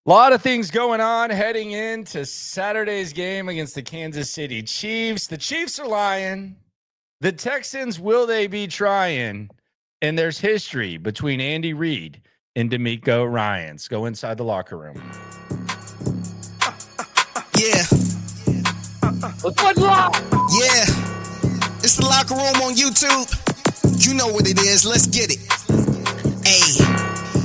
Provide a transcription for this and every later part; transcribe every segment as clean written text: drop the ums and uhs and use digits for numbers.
A lot of things going on heading into Saturday's game against the Kansas City Chiefs. The Chiefs are lying. The Texans, will they be trying? And there's history between Andy Reid and DeMeco Ryans. Go inside the locker room. Yeah. Yeah. It's the locker room on YouTube. You know what it is. Let's get it. Hey,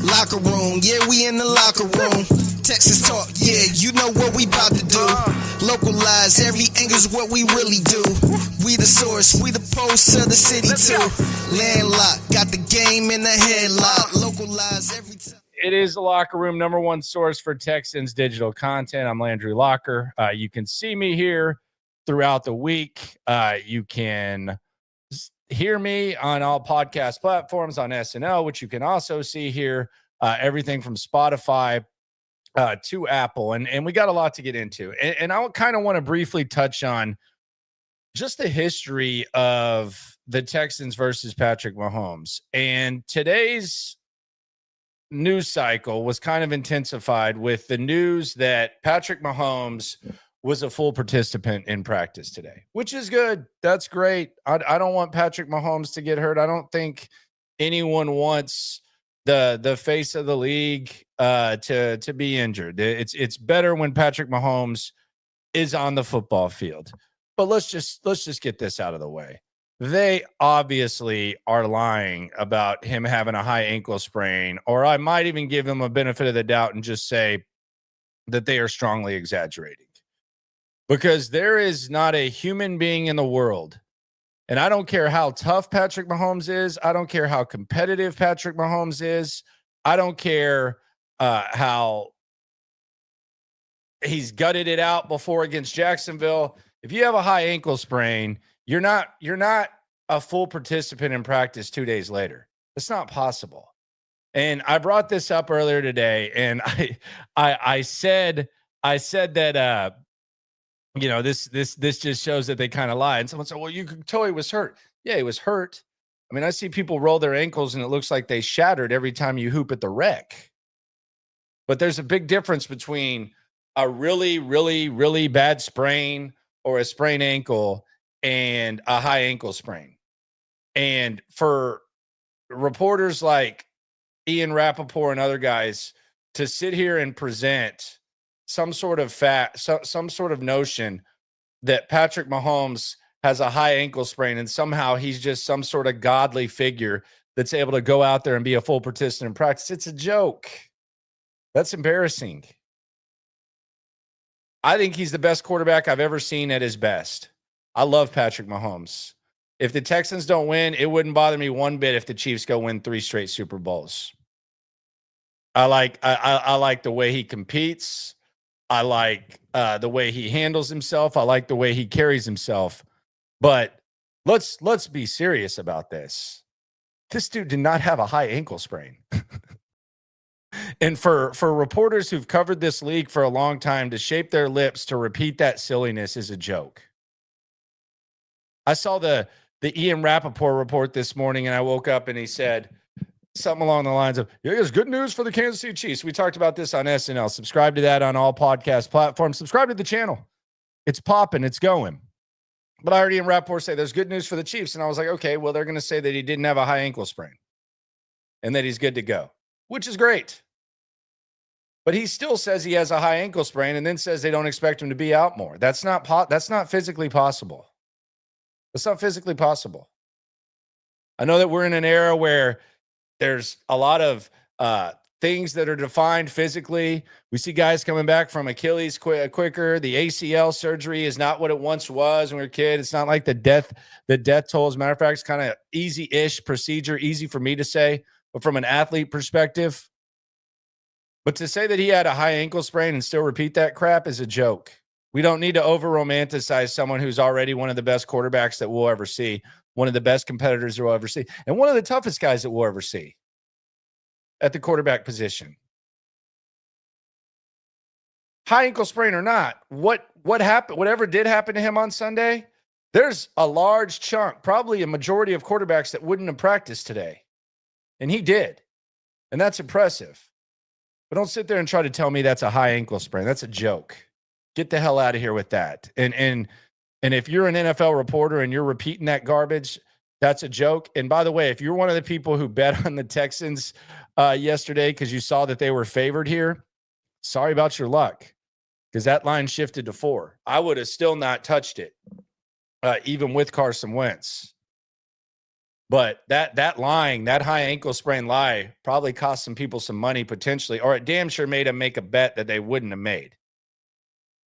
locker room. Yeah, we in the locker room. Texas talk. Yeah, you know what we about to do. Localized, every angle's what we really do. We the source, we the pulse of the city too. Landlocked, got the game in the headlock. Localized every time. It is the locker room, number one source for Texans digital content. I'm Landry Locker. You can see me here throughout the week. You can hear me on all podcast platforms on SNL, which you can also see here. Everything from Spotify to Apple. And we got a lot to get into. And I kind of want to briefly touch on just the history of the Texans versus Patrick Mahomes. And today's news cycle was kind of intensified with the news that Patrick Mahomes was a full participant in practice today, which is good. That's great. I don't want Patrick Mahomes to get hurt. I don't think anyone wants the face of the league to be injured. It's better when Patrick Mahomes is on the football field. But let's just get this out of the way. They obviously are lying about him having a high ankle sprain, or I might even give him a benefit of the doubt and just say that they are strongly exaggerating. Because there is not a human being in the world, and I don't care how tough Patrick Mahomes is, I don't care how competitive Patrick Mahomes is, I don't care how he's gutted it out before against Jacksonville. If you have a high ankle sprain, you're not a full participant in practice 2 days later. It's not possible. And I brought this up earlier today, and I said that this just shows that they kind of lie. And someone said, "Well, you could tell he was hurt." Yeah, he was hurt. I mean, I see people roll their ankles, and it looks like they shattered every time you hoop at the rec. But there's a big difference between a really, really, really bad sprain or a sprained ankle and a high ankle sprain. And for reporters like Ian Rappaport and other guys to sit here and present some sort of notion that Patrick Mahomes has a high ankle sprain and somehow he's just some sort of godly figure that's able to go out there and be a full participant in practice. It's a joke. That's embarrassing. I think he's the best quarterback I've ever seen at his best. I love Patrick Mahomes. If the Texans don't win, it wouldn't bother me one bit if the Chiefs go win 3 straight Super Bowls. I like the way he competes. I like the way he handles himself. I like the way he carries himself. But let's be serious about this. This dude did not have a high ankle sprain. And for reporters who've covered this league for a long time to shape their lips to repeat that silliness is a joke. I saw the Ian Rappaport report this morning, and I woke up and he said something along the lines of, "Yeah, it's good news for the Kansas City Chiefs." We talked about this on SNL. Subscribe to that on all podcast platforms. Subscribe to the channel. It's popping. It's going. But I heard Ian Rappaport say there's good news for the Chiefs. And I was like, okay, well, they're going to say that he didn't have a high ankle sprain and that he's good to go, which is great. But he still says he has a high ankle sprain and then says they don't expect him to be out more. That's not physically possible. That's not physically possible. I know that we're in an era where there's a lot of things that are defined physically. We see guys coming back from Achilles quicker. The ACL surgery is not what it once was when we were a kid. It's not like the death toll. As a matter of fact, it's kind of easy-ish procedure, easy for me to say, but from an athlete perspective. But to say that he had a high ankle sprain and still repeat that crap is a joke. We don't need to over-romanticize someone who's already one of the best quarterbacks that we'll ever see, one of the best competitors we'll ever see, and one of the toughest guys that we'll ever see at the quarterback position. High ankle sprain or not, what happened? Whatever did happen to him on Sunday, there's a large chunk, probably a majority of quarterbacks that wouldn't have practiced today, and he did, and that's impressive. But don't sit there and try to tell me that's a high ankle sprain. That's a joke. Get the hell out of here with that. And if you're an NFL reporter and you're repeating that garbage, that's a joke. And by the way, if you're one of the people who bet on the Texans yesterday because you saw that they were favored here, sorry about your luck, because that line shifted to 4. I would have still not touched it, even with Carson Wentz. But that lying, that high ankle sprain lie, probably cost some people some money potentially, or it damn sure made them make a bet that they wouldn't have made.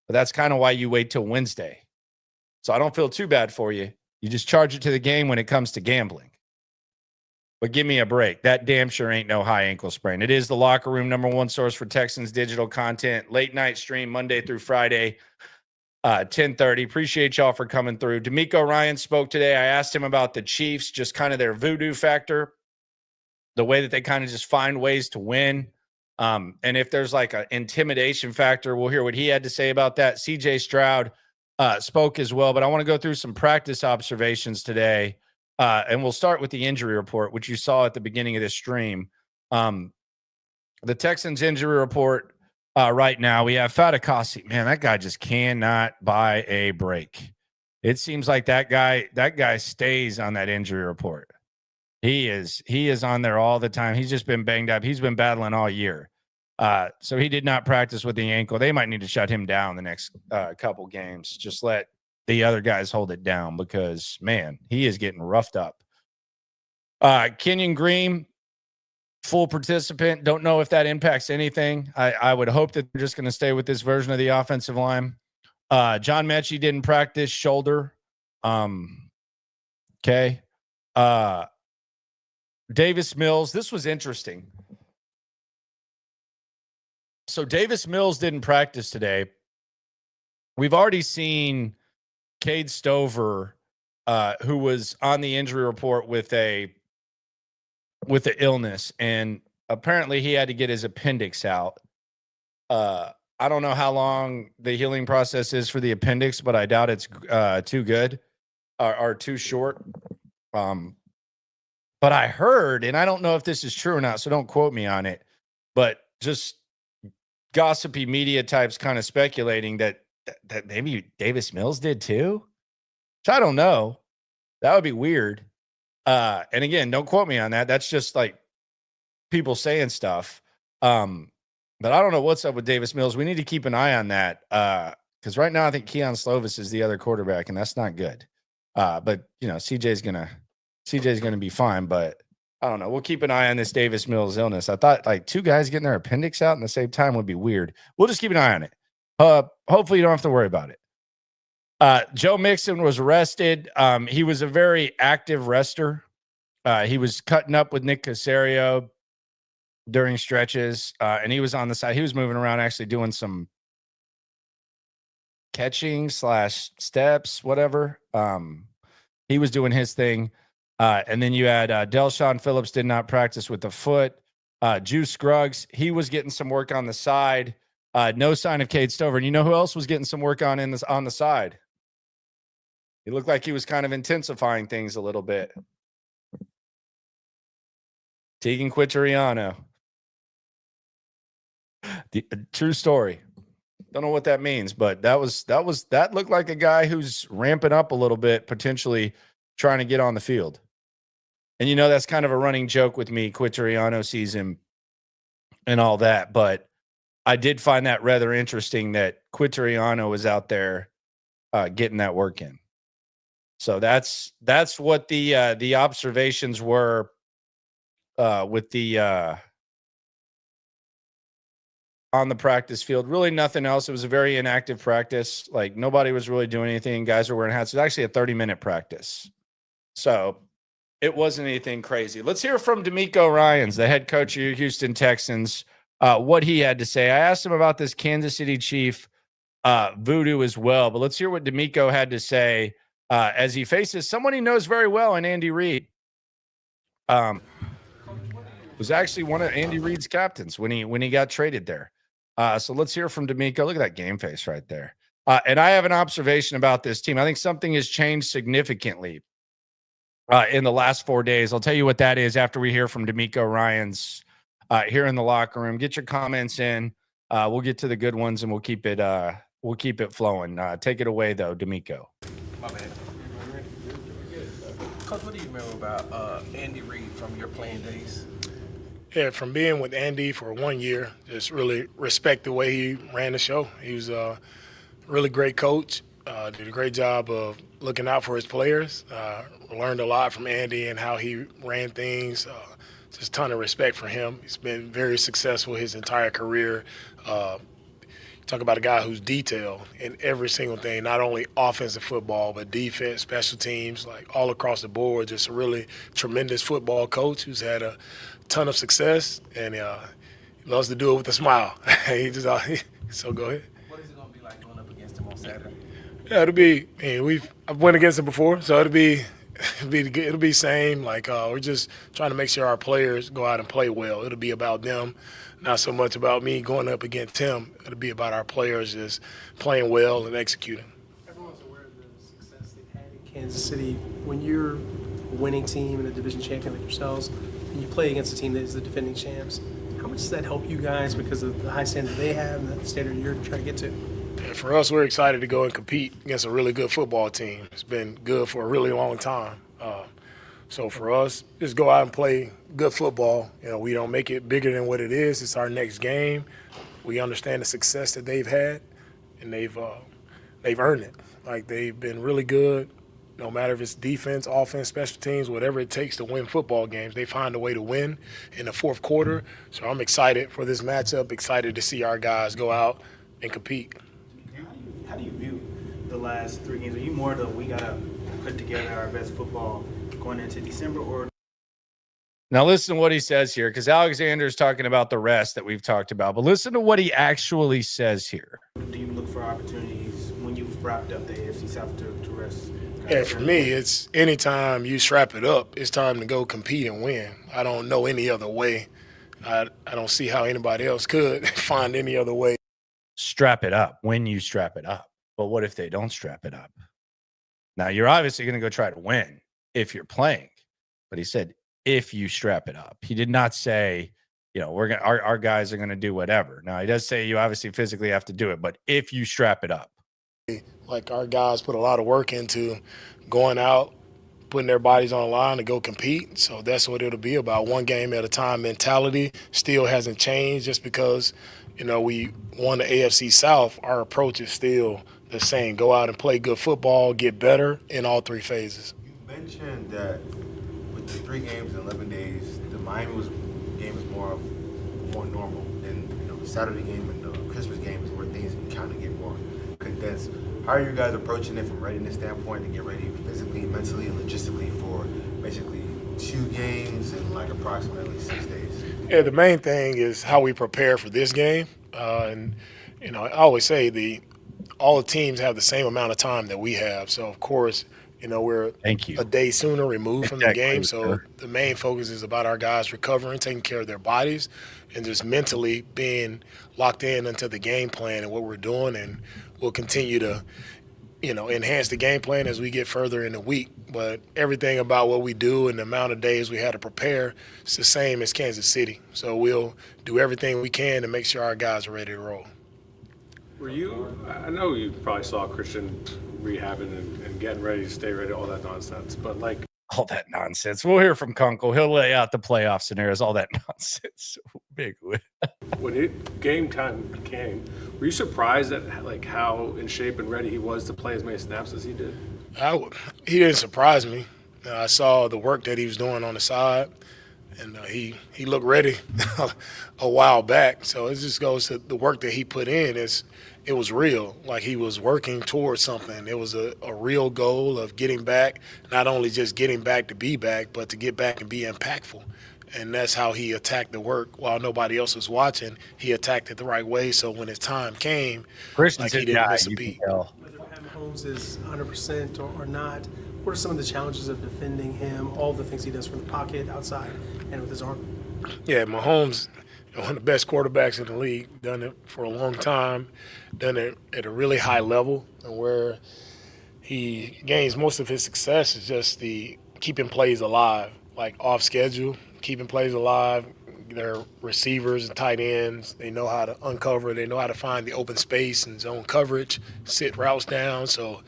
But that's kind of why you wait till Wednesday. So I don't feel too bad for you. You just charge it to the game when it comes to gambling. But give me a break. That damn sure ain't no high ankle sprain. It is the Locker Room, #1 source for Texans digital content. Late night stream, Monday through Friday, 10:30. Appreciate y'all for coming through. DeMeco Ryan spoke today. I asked him about the Chiefs, just kind of their voodoo factor, the way that they kind of just find ways to win. And if there's like an intimidation factor, we'll hear what he had to say about that. CJ Stroud spoke as well, but I want to go through some practice observations today. And we'll start with the injury report, which you saw at the beginning of this stream. The Texans injury report right now, we have Fatukasi. Man, that guy just cannot buy a break. It seems like that guy stays on that injury report. He is on there all the time. He's just been banged up. He's been battling all year. So he did not practice with the ankle. They might need to shut him down the next couple games. Just let the other guys hold it down because, man, he is getting roughed up. Kenyon Green, full participant. Don't know if that impacts anything. I would hope that they're just going to stay with this version of the offensive line. John Mechie didn't practice, shoulder. Okay. Davis Mills, this was interesting. So Davis Mills didn't practice today. We've already seen Cade Stover, who was on the injury report with the illness, and apparently he had to get his appendix out. I don't know how long the healing process is for the appendix, but I doubt it's too good or too short. But I heard, and I don't know if this is true or not, so don't quote me on it, but just gossipy media types kind of speculating that maybe Davis Mills did too, which I don't know. That would be weird. And again, don't quote me on that. That's just like people saying stuff. But I don't know what's up with Davis Mills. We need to keep an eye on that because right now I think Keon Slovis is the other quarterback, and that's not good. But you know, CJ's gonna be fine. But I don't know. We'll keep an eye on this Davis Mills illness. I thought like 2 guys getting their appendix out at the same time would be weird. We'll just keep an eye on it. Hopefully you don't have to worry about it. Joe Mixon was arrested. He was a very active rester. He was cutting up with Nick Caserio during stretches, and he was on the side. He was moving around, actually doing some catching / steps, whatever. He was doing his thing. And then you had Delshawn Phillips did not practice with the foot. Juice Scruggs, he was getting some work on the side. No sign of Cade Stover. And you know who else was getting some work on the side? He looked like he was kind of intensifying things a little bit. Tegan Quitteriano. True story. Don't know what that means, but that looked like a guy who's ramping up a little bit, potentially trying to get on the field. And you know, that's kind of a running joke with me, Quitteriano season and all that. But I did find that rather interesting that Quitteriano was out there getting that work in. So that's what the observations were with the on the practice field. Really nothing else. It was a very inactive practice. Like nobody was really doing anything. Guys were wearing hats. It was actually a 30-minute practice. So it wasn't anything crazy. Let's hear from DeMeco Ryans, the head coach of your Houston Texans, what he had to say. I asked him about this Kansas City Chief voodoo as well, but let's hear what DeMeco had to say as he faces someone he knows very well in Andy Reid. Was actually one of Andy Reid's captains when he got traded there. So let's hear from DeMeco. Look at that game face right there. And I have an observation about this team. I think something has changed significantly in the last 4 days. I'll tell you what that is after we hear from DeMeco Ryans here in the locker room. Get your comments in. We'll get to the good ones and we'll keep it flowing. Take it away though, DeMeco. My bad. Coach, what do you remember about Andy Reid from your playing days? Yeah, from being with Andy for 1 year, just really respect the way he ran the show. He was a really great coach, did a great job of looking out for his players. Learned a lot from Andy and how he ran things. Just a ton of respect for him. He's been very successful his entire career. Talk about a guy who's detailed in every single thing, not only offensive football, but defense, special teams, like all across the board. Just a really tremendous football coach who's had a ton of success, and he loves to do it with a smile. So go ahead. What is it going to be like going up against him on Saturday? Yeah, it'll be. I've went against him before, so it'll be same. Like we're just trying to make sure our players go out and play well. It'll be about them, not so much about me going up against him. It'll be about our players just playing well and executing. Everyone's aware of the success they've had in Kansas City. When you're a winning team and a division champion like yourselves, and you play against a team that is the defending champs, how much does that help you guys because of the high standard they have and the standard you're trying to get to? Yeah, for us, we're excited to go and compete against a really good football team. It's been good for a really long time. So for us, just go out and play good football. We don't make it bigger than what it is. It's our next game. We understand the success that they've had, and they've earned it. Like, they've been really good. No matter if it's defense, offense, special teams, whatever it takes to win football games, they find a way to win in the fourth quarter. So I'm excited for this matchup, excited to see our guys go out and compete. How do you view the last 3 games? Are you more we got to put together our best football going into December, or? Now listen to what he says here, because Alexander's talking about the rest that we've talked about, but listen to what he actually says here. Do you look for opportunities when you've wrapped up the AFC South to rest? Yeah, for me, it's anytime you strap it up, it's time to go compete and win. I don't know any other way. I don't see how anybody else could find any other way. Strap it up when you strap it up. But what if they don't strap it up? Now, you're obviously going to go try to win if you're playing. But he said, if you strap it up. He did not say, our guys are going to do whatever. Now, he does say you obviously physically have to do it, but if you strap it up. Like, our guys put a lot of work into going out, putting their bodies on the line to go compete. So that's what it'll be about, one game at a time mentality. Still hasn't changed just because, we won the AFC South. Our approach is still the same. Go out and play good football, get better in all 3 phases. You mentioned that with the 3 games in 11 days, the Miami game was more normal. And the Saturday game and the Christmas game is where things kind of get more condensed. How are you guys approaching it from a readiness standpoint to get ready physically, mentally, and logistically for basically 2 games in approximately 6 days? Yeah, the main thing is how we prepare for this game. I always say all the teams have the same amount of time that we have. So, of course, we're a day sooner removed from the game. So the main focus is about our guys recovering, taking care of their bodies, and just mentally being locked in into the game plan and what we're doing. And we'll continue to, enhance the game plan as we get further in the week. But everything about what we do and the amount of days we had to prepare is the same as Kansas City. So we'll do everything we can to make sure our guys are ready to roll. I know you probably saw Christian rehabbing and getting ready to stay ready, all that nonsense, but all that nonsense. We'll hear from Kunkel. He'll lay out the playoff scenarios, all that nonsense. Big win. When game time came, were you surprised at how in shape and ready he was to play as many snaps as he did? He didn't surprise me. I saw the work that he was doing on the side, and he looked ready a while back. So it just goes to the work that he put in. It was real. Like, he was working towards something. It was a real goal of getting back, not only just getting back to be back, but to get back and be impactful. And that's how he attacked the work. While nobody else was watching, he attacked it the right way. So when his time came, he didn't miss a beat. Whether Pat Mahomes is 100% or not, what are some of the challenges of defending him, all the things he does from the pocket, outside, and with his arm? Yeah, Mahomes, one of the best quarterbacks in the league, done it for a long time, done it at a really high level, and where he gains most of his success is just the keeping plays alive, like off schedule, keeping plays alive, their receivers and tight ends, they know how to uncover. They know how to find the open space and zone coverage, sit routes down. So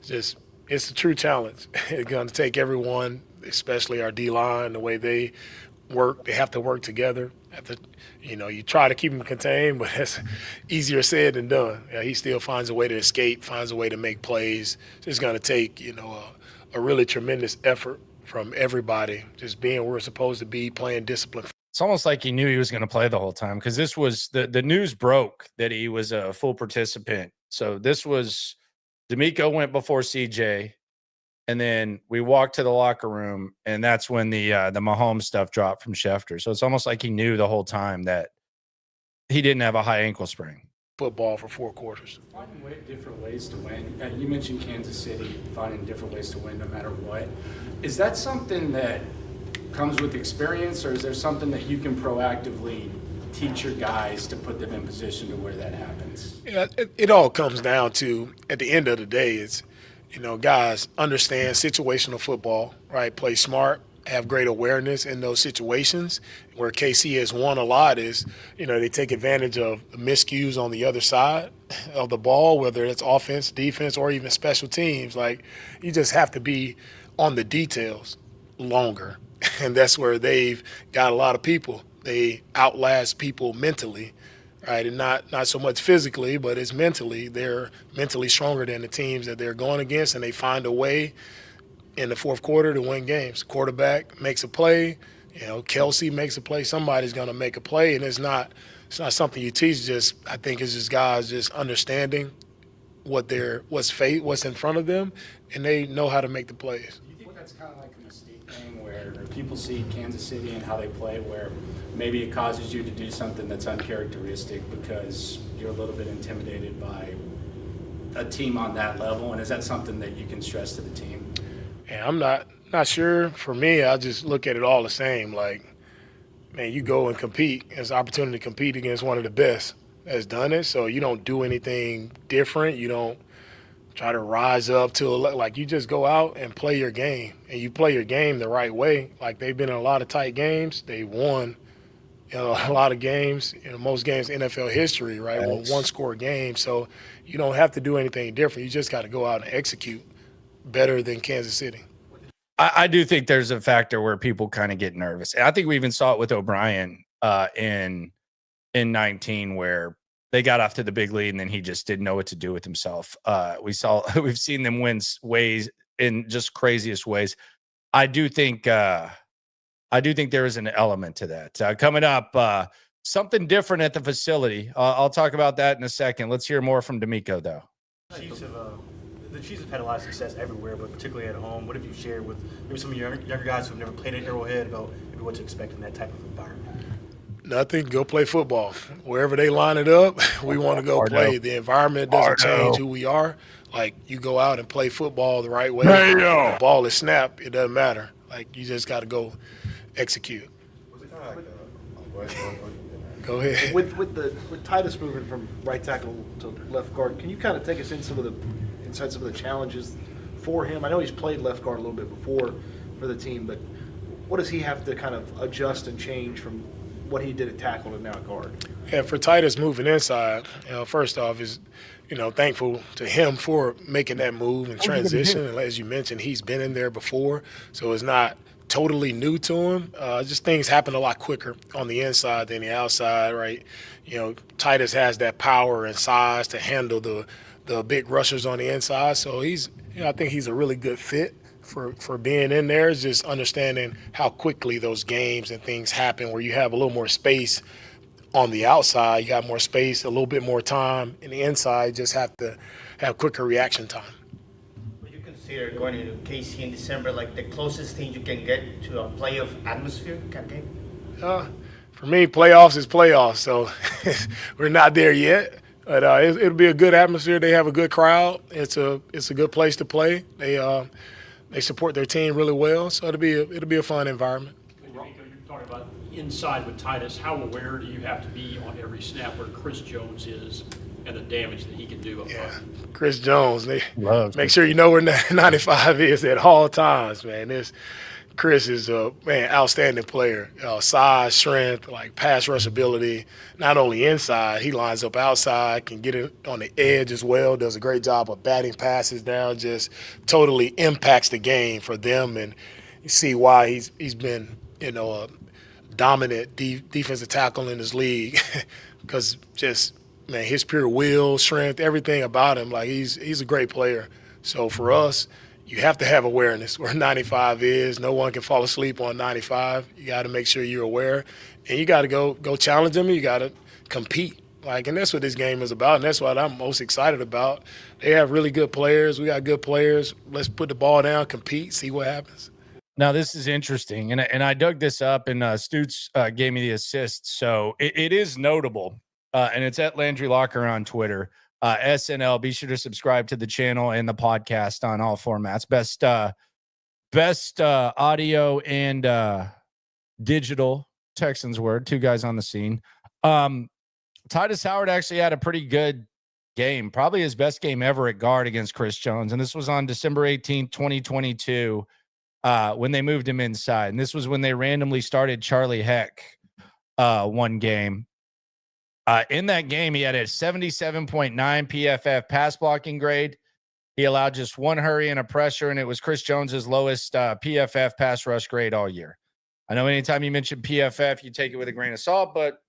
it's a true challenge. It's going to take everyone, especially our D-line, the way they work. They have to work together. You try to keep him contained, but it's easier said than done. He still finds a way to escape, finds a way to make plays. It's going to take, a really tremendous effort from everybody, just being where we're supposed to be, playing discipline. It's almost like he knew he was going to play the whole time, because this was the news broke that he was a full participant. So this was DeMeco went before CJ, and then we walked to the locker room, and that's when the Mahomes stuff dropped from Schefter. So it's almost like he knew the whole time that he didn't have a high ankle sprain. Football for 4 quarters. Finding different ways to win. You mentioned Kansas City finding different ways to win no matter what. Is that something that comes with experience, or is there something that you can proactively teach your guys to put them in position to where that happens? Yeah, it all comes down to, at the end of the day, it's, guys understand situational football, right? Play smart, have great awareness in those situations. Where KC has won a lot is, they take advantage of the miscues on the other side of the ball, whether it's offense, defense, or even special teams. Like, you just have to be on the details longer. And that's where they've got a lot of people. They outlast people mentally, right? And not so much physically, but it's mentally. They're mentally stronger than the teams that they're going against, and they find a way in the fourth quarter to win games. Quarterback makes a play, Kelsey makes a play. Somebody's going to make a play, and it's not something you teach. I think it's just guys just understanding what's in front of them, and they know how to make the plays. Do you think that's kind of like a mistake thing where people see Kansas City and how they play, where maybe it causes you to do something that's uncharacteristic because you're a little bit intimidated by a team on that level? And is that something that you can stress to the team? And I'm not sure. For me, I just look at it all the same. Like, man, you go and compete. It's an opportunity to compete against one of the best that's done it. So you don't do anything different. You don't try to rise up to like, you just go out and play your game. And you play your game the right way. Like, they've been in a lot of tight games. They won a lot of games, most games in NFL history, right? Well, one-score games. So you don't have to do anything different. You just got to go out and execute better than Kansas City. I do think there's a factor where people kind of get nervous. And I think we even saw it with O'Brien in 19, where they got off to the big lead and then he just didn't know what to do with himself. We've seen them win ways in just craziest ways. I do think there is an element to that. Coming up, something different at the facility. I'll talk about that in a second. Let's hear more from DeMeco, though. The Chiefs have had a lot of success everywhere, but particularly at home. What have you shared with maybe some of your younger guys who've never played at Arrowhead about maybe what to expect in that type of environment? Nothing. Go play football. Wherever they line it up, we want to go play. The environment doesn't change who we are. Like, you go out and play football the right way. The ball is snapped. It doesn't matter. Like, you just got to go execute. Go ahead. With Titus moving from right tackle to left guard, can you kind of take us in some of the challenges for him? I know he's played left guard a little bit before for the team, but what does he have to kind of adjust and change from what he did at tackle to now at guard? Yeah, for Titus moving inside, first off is, thankful to him for making that move and transition. And as you mentioned, he's been in there before, so it's not totally new to him. Just things happen a lot quicker on the inside than the outside, right? Titus has that power and size to handle the big rushers on the inside. So I think he's a really good fit for being in there. Is just understanding how quickly those games and things happen where you have a little more space on the outside. You got more space, a little bit more time. In the inside, just have to have quicker reaction time. Would you consider going into KC in December like the closest thing you can get to a playoff atmosphere kind of game? For me, playoffs is playoffs. So we're not there yet. But it'll be a good atmosphere. They have a good crowd. It's a good place to play. They support their team really well, so it'll be a fun environment. You're talking about inside with Titus. How aware do you have to be on every snap where Chris Jones is and the damage that he can do up front? Chris Jones. Make sure you know where 95 is at all times, man. Chris is a outstanding player. Size, strength, like pass rush ability. Not only inside, he lines up outside, can get it on the edge as well. Does a great job of batting passes down. Just totally impacts the game for them, and you see why he's been a dominant defensive tackle in this league because just his pure will, strength, everything about him. Like he's a great player. So for us, you have to have awareness where 95 is. No one can fall asleep on 95. You got to make sure you're aware, and you got to go challenge them. You got to compete. And that's what this game is about, and that's what I'm most excited about. They have really good players. We got good players. Let's put the ball down, compete, see what happens. Now, this is interesting, and I dug this up, and Stutz gave me the assist, so it is notable, and it's at Landry Locker on Twitter. SNL. Be sure to subscribe to the channel and the podcast on all formats. Best audio and digital Texans word. Two guys on the scene. Titus Howard actually had a pretty good game, probably his best game ever at guard against Chris Jones. And this was on December 18th, 2022, when they moved him inside. And this was when they randomly started Charlie Heck one game. In that game, he had a 77.9 PFF pass blocking grade. He allowed just one hurry and a pressure, and it was Chris Jones's lowest PFF pass rush grade all year. I know anytime you mention PFF, you take it with a grain of salt, but,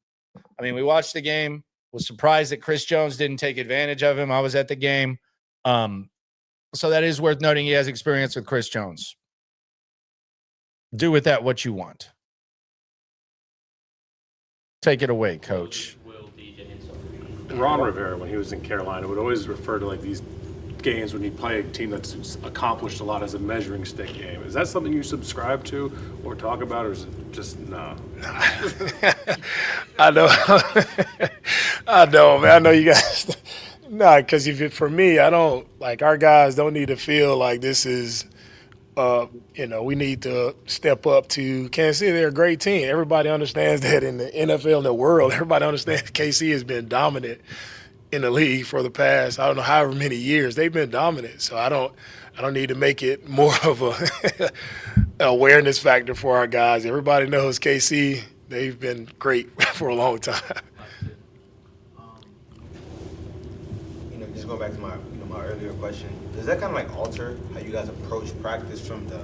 I mean, we watched the game, was surprised that Chris Jones didn't take advantage of him. I was at the game. So that is worth noting. He has experience with Chris Jones. Do with that what you want. Take it away, Coach. Ron Rivera, when he was in Carolina, would always refer to these games when you play a team that's accomplished a lot as a measuring stick game. Is that something you subscribe to or talk about, or is it just no? I know. I know, man. I know you guys. No, because for me, I don't our guys don't need to feel like this is. We need to step up to Kansas City. They're a great team. Everybody understands that in the NFL and the world. Everybody understands KC has been dominant in the league for the past, I don't know, however many years. They've been dominant. So I don't need to make it more of a awareness factor for our guys. Everybody knows KC. They've been great for a long time. Just going back to my earlier question, does that kind of alter how you guys approach practice from the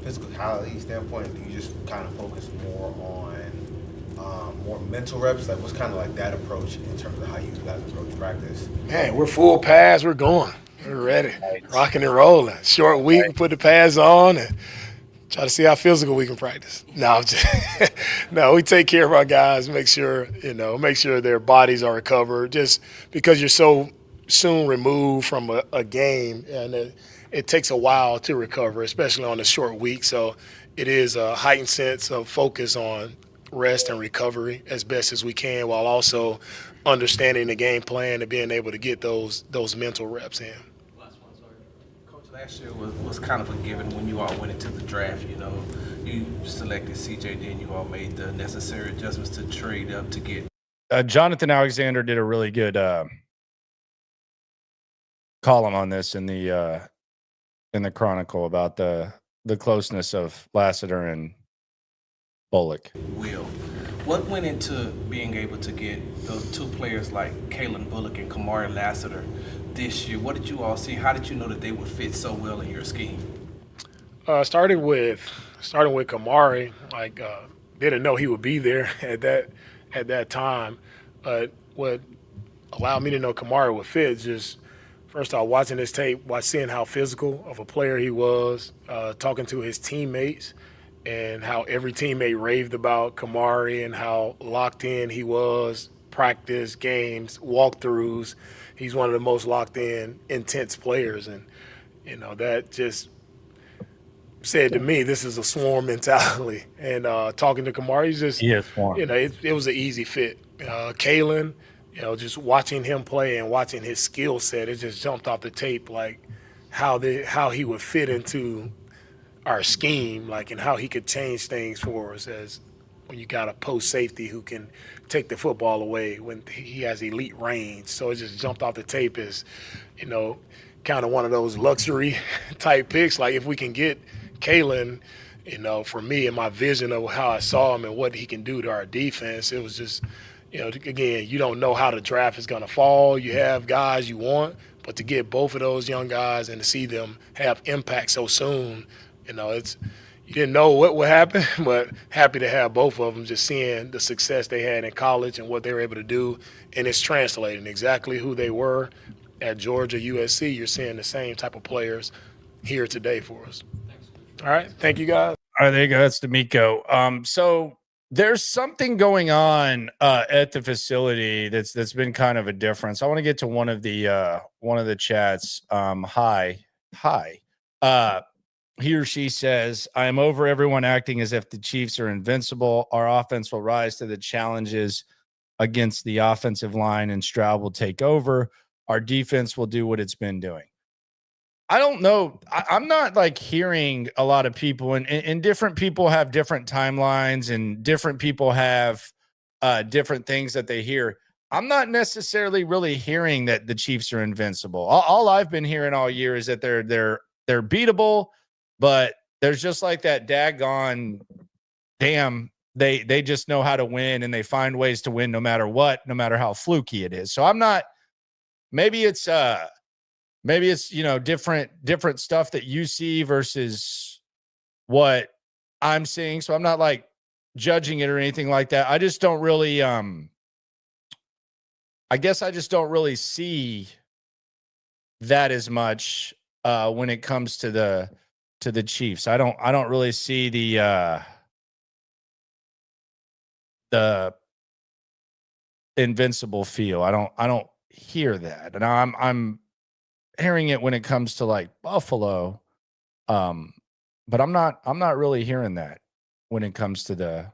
physicality standpoint? Do you just kind of focus more on more mental reps? What's kind of that approach in terms of how you guys approach practice? Man, we're full pads. We're going. We're ready. Rocking and rolling. Short week, put the pads on and try to see how physical we can practice. No, we take care of our guys, make sure their bodies are recovered. Just because you're so soon removed from a game, and it takes a while to recover, especially on a short week. So it is a heightened sense of focus on rest and recovery as best as we can, while also understanding the game plan and being able to get those mental reps in. Coach, last year was kind of a given when you all went into the draft. You selected CJ, then you all made the necessary adjustments to trade up to get. Jonathan Alexander did a really good column on this in the Chronicle about the closeness of Lassiter and Bullock. What went into being able to get those two players like Kalen Bullock and Kamari Lassiter this year? What did you all see? How did you know that they would fit so well in your scheme? Starting with Kamari, didn't know he would be there at that time. But what allowed me to know Kamari would fit just first off, watching his tape, seeing how physical of a player he was, talking to his teammates, and how every teammate raved about Kamari and how locked in he was, practice, games, walkthroughs. He's one of the most locked in, intense players. And, that just said to me, this is a swarm mentality. And talking to Kamari, it was an easy fit. Kalen, just watching him play and watching his skill set, it just jumped off the tape, how he would fit into our scheme, and how he could change things for us as when you got a post safety who can take the football away when he has elite range. So it just jumped off the tape as, kind of one of those luxury type picks. If we can get Kalen, For me and my vision of how I saw him and what he can do to our defense, it was just, again, you don't know how the draft is going to fall. You have guys you want, but to get both of those young guys and to see them have impact so soon, you didn't know what would happen, but happy to have both of them, just seeing the success they had in college and what they were able to do, and it's translating exactly who they were at Georgia, USC. You're seeing the same type of players here today for us. All right, thank you guys. All right, there you go. That's DeMeco. So there's something going on at the facility that's been kind of a difference. I want to get to one of the chats. Hi. He or she says, I am over everyone acting as if the Chiefs are invincible. Our offense will rise to the challenges against the offensive line, and Stroud will take over. Our defense will do what it's been doing. I don't know. I'm not like hearing a lot of people, and different people have different timelines, and different people have different things that they hear. I'm not necessarily really hearing that the Chiefs are invincible. All I've been hearing all year is that they're beatable, but there's just like that daggone damn. They just know how to win, and they find ways to win no matter what, no matter how fluky it is. So I'm not. Maybe it's different stuff that you see versus what I'm seeing. So I'm not like judging it or anything like that. I just don't really I guess I just don't really see that as much when it comes to the Chiefs. I don't really see the invincible feel. I don't hear that. And I'm hearing it when it comes to like Buffalo. But I'm not really hearing that when it comes to the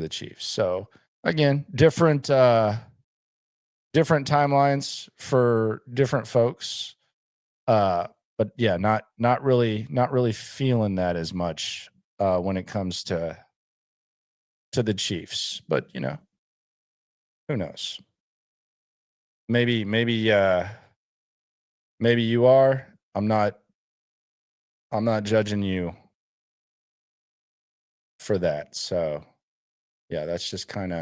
Chiefs. So again, different timelines for different folks. But yeah, not really feeling that as much when it comes to the Chiefs. But who knows? Maybe you are. I'm not judging you for that. So yeah, that's just kind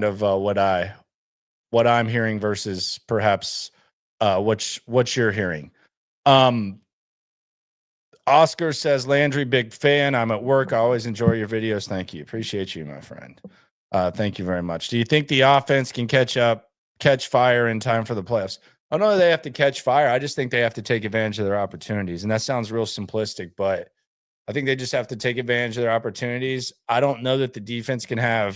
of what I'm hearing versus perhaps what you're hearing. Oscar says, Landry, big fan. I'm at work. I always enjoy your videos. Thank you. Appreciate you, my friend. Thank you very much. Do you think the offense can catch fire in time for the playoffs? I don't know that they have to catch fire. I just think they have to take advantage of their opportunities. And that sounds real simplistic, but I think they just have to take advantage of their opportunities. I don't know that the defense I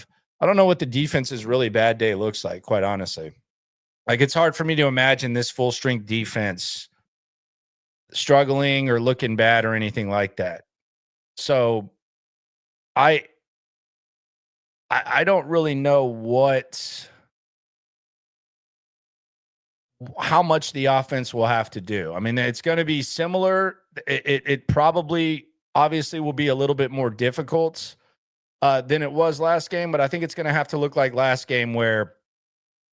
don't know what the defense's really bad day looks like, quite honestly. Like, it's hard for me to imagine this full strength defense struggling or looking bad or anything like that. So I don't really know how much the offense will have to do. I mean, it's going to be similar. It probably obviously will be a little bit more difficult than it was last game, but I think it's going to have to look like last game where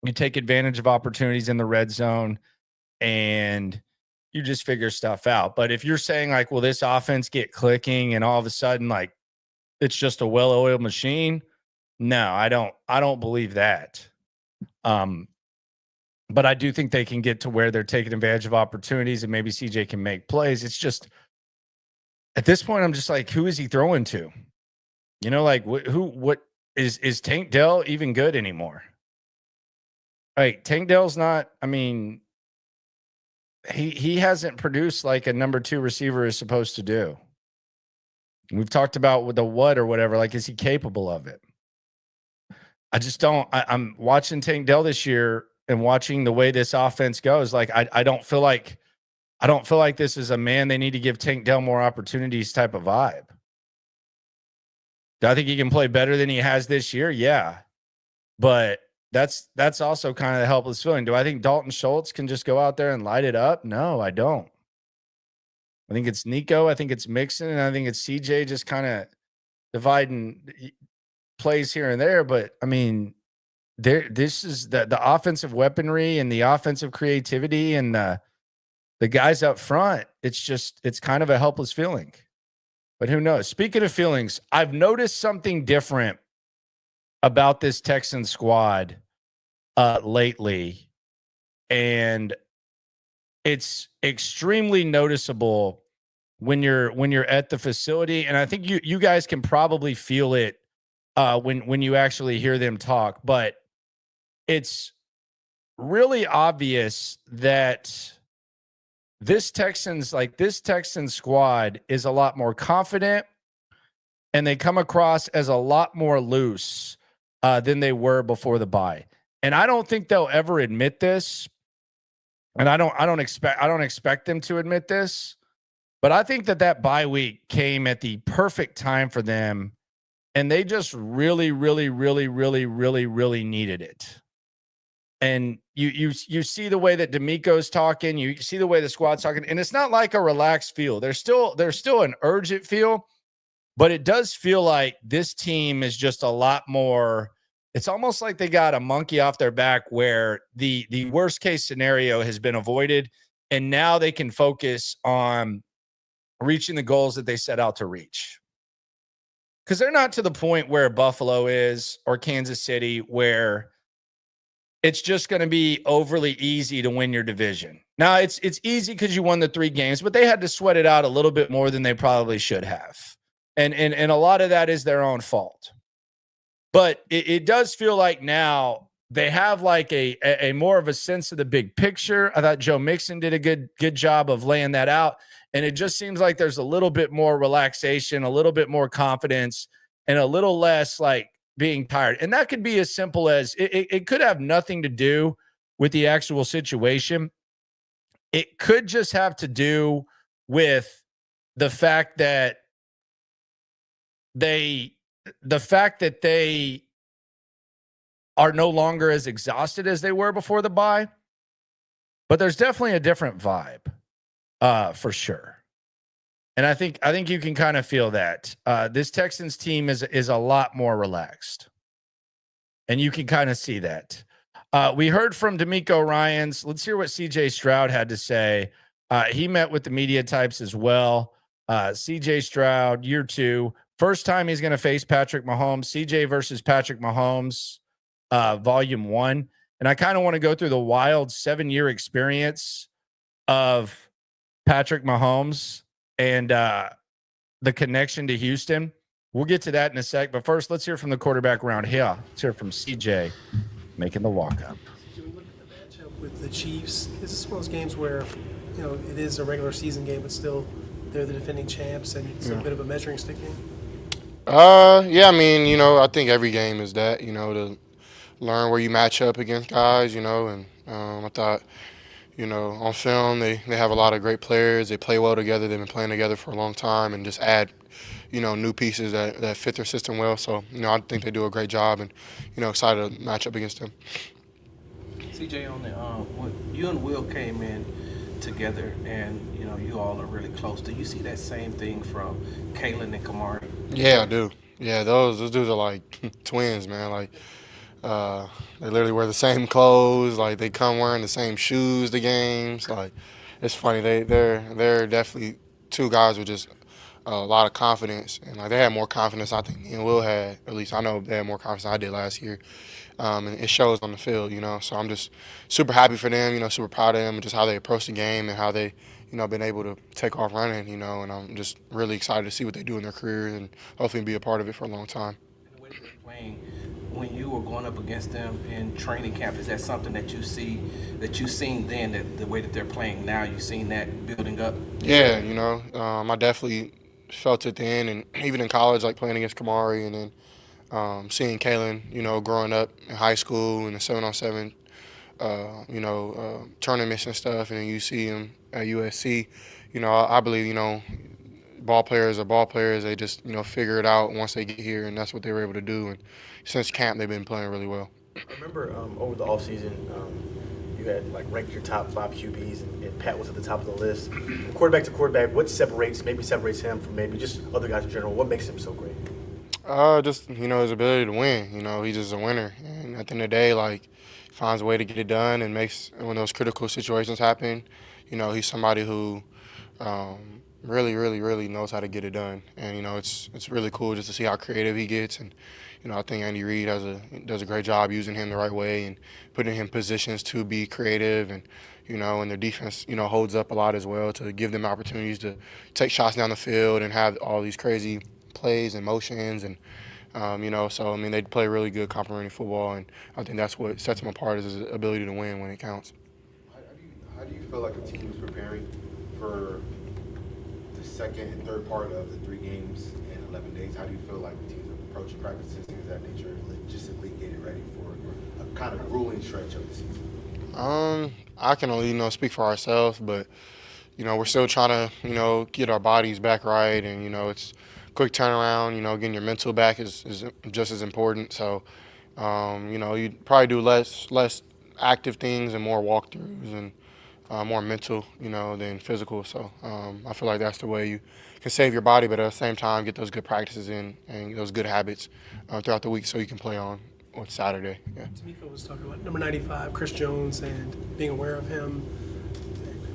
you take advantage of opportunities in the red zone and you just figure stuff out. But if you're saying like, will this offense get clicking and all of a sudden like it's just a well-oiled machine? No, I don't believe that. But I do think they can get to where they're taking advantage of opportunities and maybe CJ can make plays. It's just at this point, I'm just like, who is he throwing to? Like what is Tank Dell even good anymore? Like Tank Dell's not, I mean, he hasn't produced like a number 2 receiver is supposed to do. We've talked about with the what or whatever, like, is he capable of it? I just don't. I'm watching Tank Dell this year and watching the way this offense goes. Like, I don't feel like this is a man they need to give Tank Dell more opportunities type of vibe. Do I think he can play better than he has this year? Yeah. But that's also kind of the helpless feeling. Do I think Dalton Schultz can just go out there and light it up? No, I don't. I think it's Nico. I think it's Mixon. And I think it's CJ just kind of dividing plays here and there. But, I mean, this is the offensive weaponry and the offensive creativity and the the guys up front, it's kind of a helpless feeling. But who knows? Speaking of feelings, I've noticed something different about this Texan squad lately, and it's extremely noticeable when you're at the facility. And I think you guys can probably feel it when you actually hear them talk. But it's really obvious that this Texan squad is a lot more confident, and they come across as a lot more loose than they were before the bye. And I don't think they'll ever admit this, and I don't expect them to admit this, but I think that bye week came at the perfect time for them, and they just really, really, really, really, really, really needed it. And you see the way that DeMeco's talking, you see the way the squad's talking, and it's not like a relaxed feel. There's still an urgent feel, but it does feel like this team is just a lot more. It's almost like they got a monkey off their back, where the worst case scenario has been avoided, and now they can focus on reaching the goals that they set out to reach. Because they're not to the point where Buffalo is or Kansas City, where it's just going to be overly easy to win your division. Now, it's easy because you won the 3 games, but they had to sweat it out a little bit more than they probably should have. And a lot of that is their own fault. But it does feel like now they have like a more of a sense of the big picture. I thought Joe Mixon did a good job of laying that out. And it just seems like there's a little bit more relaxation, a little bit more confidence, and a little less like being tired. And that could be as simple as it could have nothing to do with the actual situation. It could just have to do with the fact that they are no longer as exhausted as they were before the bye. But there's definitely a different vibe, for sure. And I think you can kind of feel that this Texans team is a lot more relaxed, and you can kind of see that. We heard from DeMeco Ryans. Let's hear what CJ Stroud had to say. He met with the media types as well. CJ Stroud, year 2, first time he's going to face Patrick Mahomes. CJ versus Patrick Mahomes, volume 1. And I kind of want to go through the wild 7-year experience of Patrick Mahomes and the connection to Houston. We'll get to that in a sec. But first, let's hear from the quarterback round here. Let's hear from CJ making the walk-up. When we look at the matchup with the Chiefs, is this one of those games where, it is a regular season game, but still they're the defending champs, and it's a bit of a measuring stick game? Yeah, I mean, I think every game is that, to learn where you match up against guys, and I thought, on film, they have a lot of great players. They play well together. They've been playing together for a long time, and just add, new pieces that fit their system well. So, I think they do a great job, and, excited to match up against them. CJ, on the when you and Will came in together, and you all are really close. Do you see that same thing from Kalen and Kamari? Yeah, I do. Yeah, those dudes are like twins, man. Like, they literally wear the same clothes. Like, they come wearing the same shoes to games. Like, it's funny. They're definitely 2 guys with just a lot of confidence, and like they had more confidence I think me and Will had. At least I know they had more confidence than I did last year, and it shows on the field. So I'm just super happy for them. Super proud of them and just how they approach the game and how they been able to take off running. And I'm just really excited to see what they do in their career and hopefully be a part of it for a long time. The way they're playing, when you were going up against them in training camp, is that something that you see, that you've seen then, that the way that they're playing now, you've seen that building up? Yeah, I definitely felt it then, and even in college, like playing against Kamari, and then seeing Kalen, growing up in high school in the 7-on-7, tournaments and stuff, and then you see him at USC. I believe, ball players are ball players. They just, figure it out once they get here, and that's what they were able to do. And since camp, they've been playing really well. I remember over the offseason, you had ranked your top 5 QBs, and Pat was at the top of the list. From quarterback to quarterback, what separates him from maybe just other guys in general? What makes him so great? Just his ability to win. He's just a winner, and at the end of the day, like finds a way to get it done and makes when those critical situations happen. He's somebody who really, really, really knows how to get it done, and it's really cool just to see how creative he gets. And I think Andy Reid does a great job using him the right way and putting him in positions to be creative. And their defense holds up a lot as well to give them opportunities to take shots down the field and have all these crazy plays and motions. And so I mean they play really good complementary football, and I think that's what sets them apart is his ability to win when it counts. How do you feel like the team is preparing for the second and third part of the 3 games in 11 days? How do you feel like the team's approaching practices, things of that nature, logistically getting ready for a kind of grueling stretch of the season? I can only speak for ourselves, but we're still trying to get our bodies back right, and it's quick turnaround. Getting your mental back is just as important. So you probably do less active things and more walkthroughs and more mental than physical. So I feel like that's the way you can save your body, but at the same time get those good practices in and those good habits throughout the week so you can play on Saturday. Yeah. DeMeco was talking about number 95, Chris Jones, and being aware of him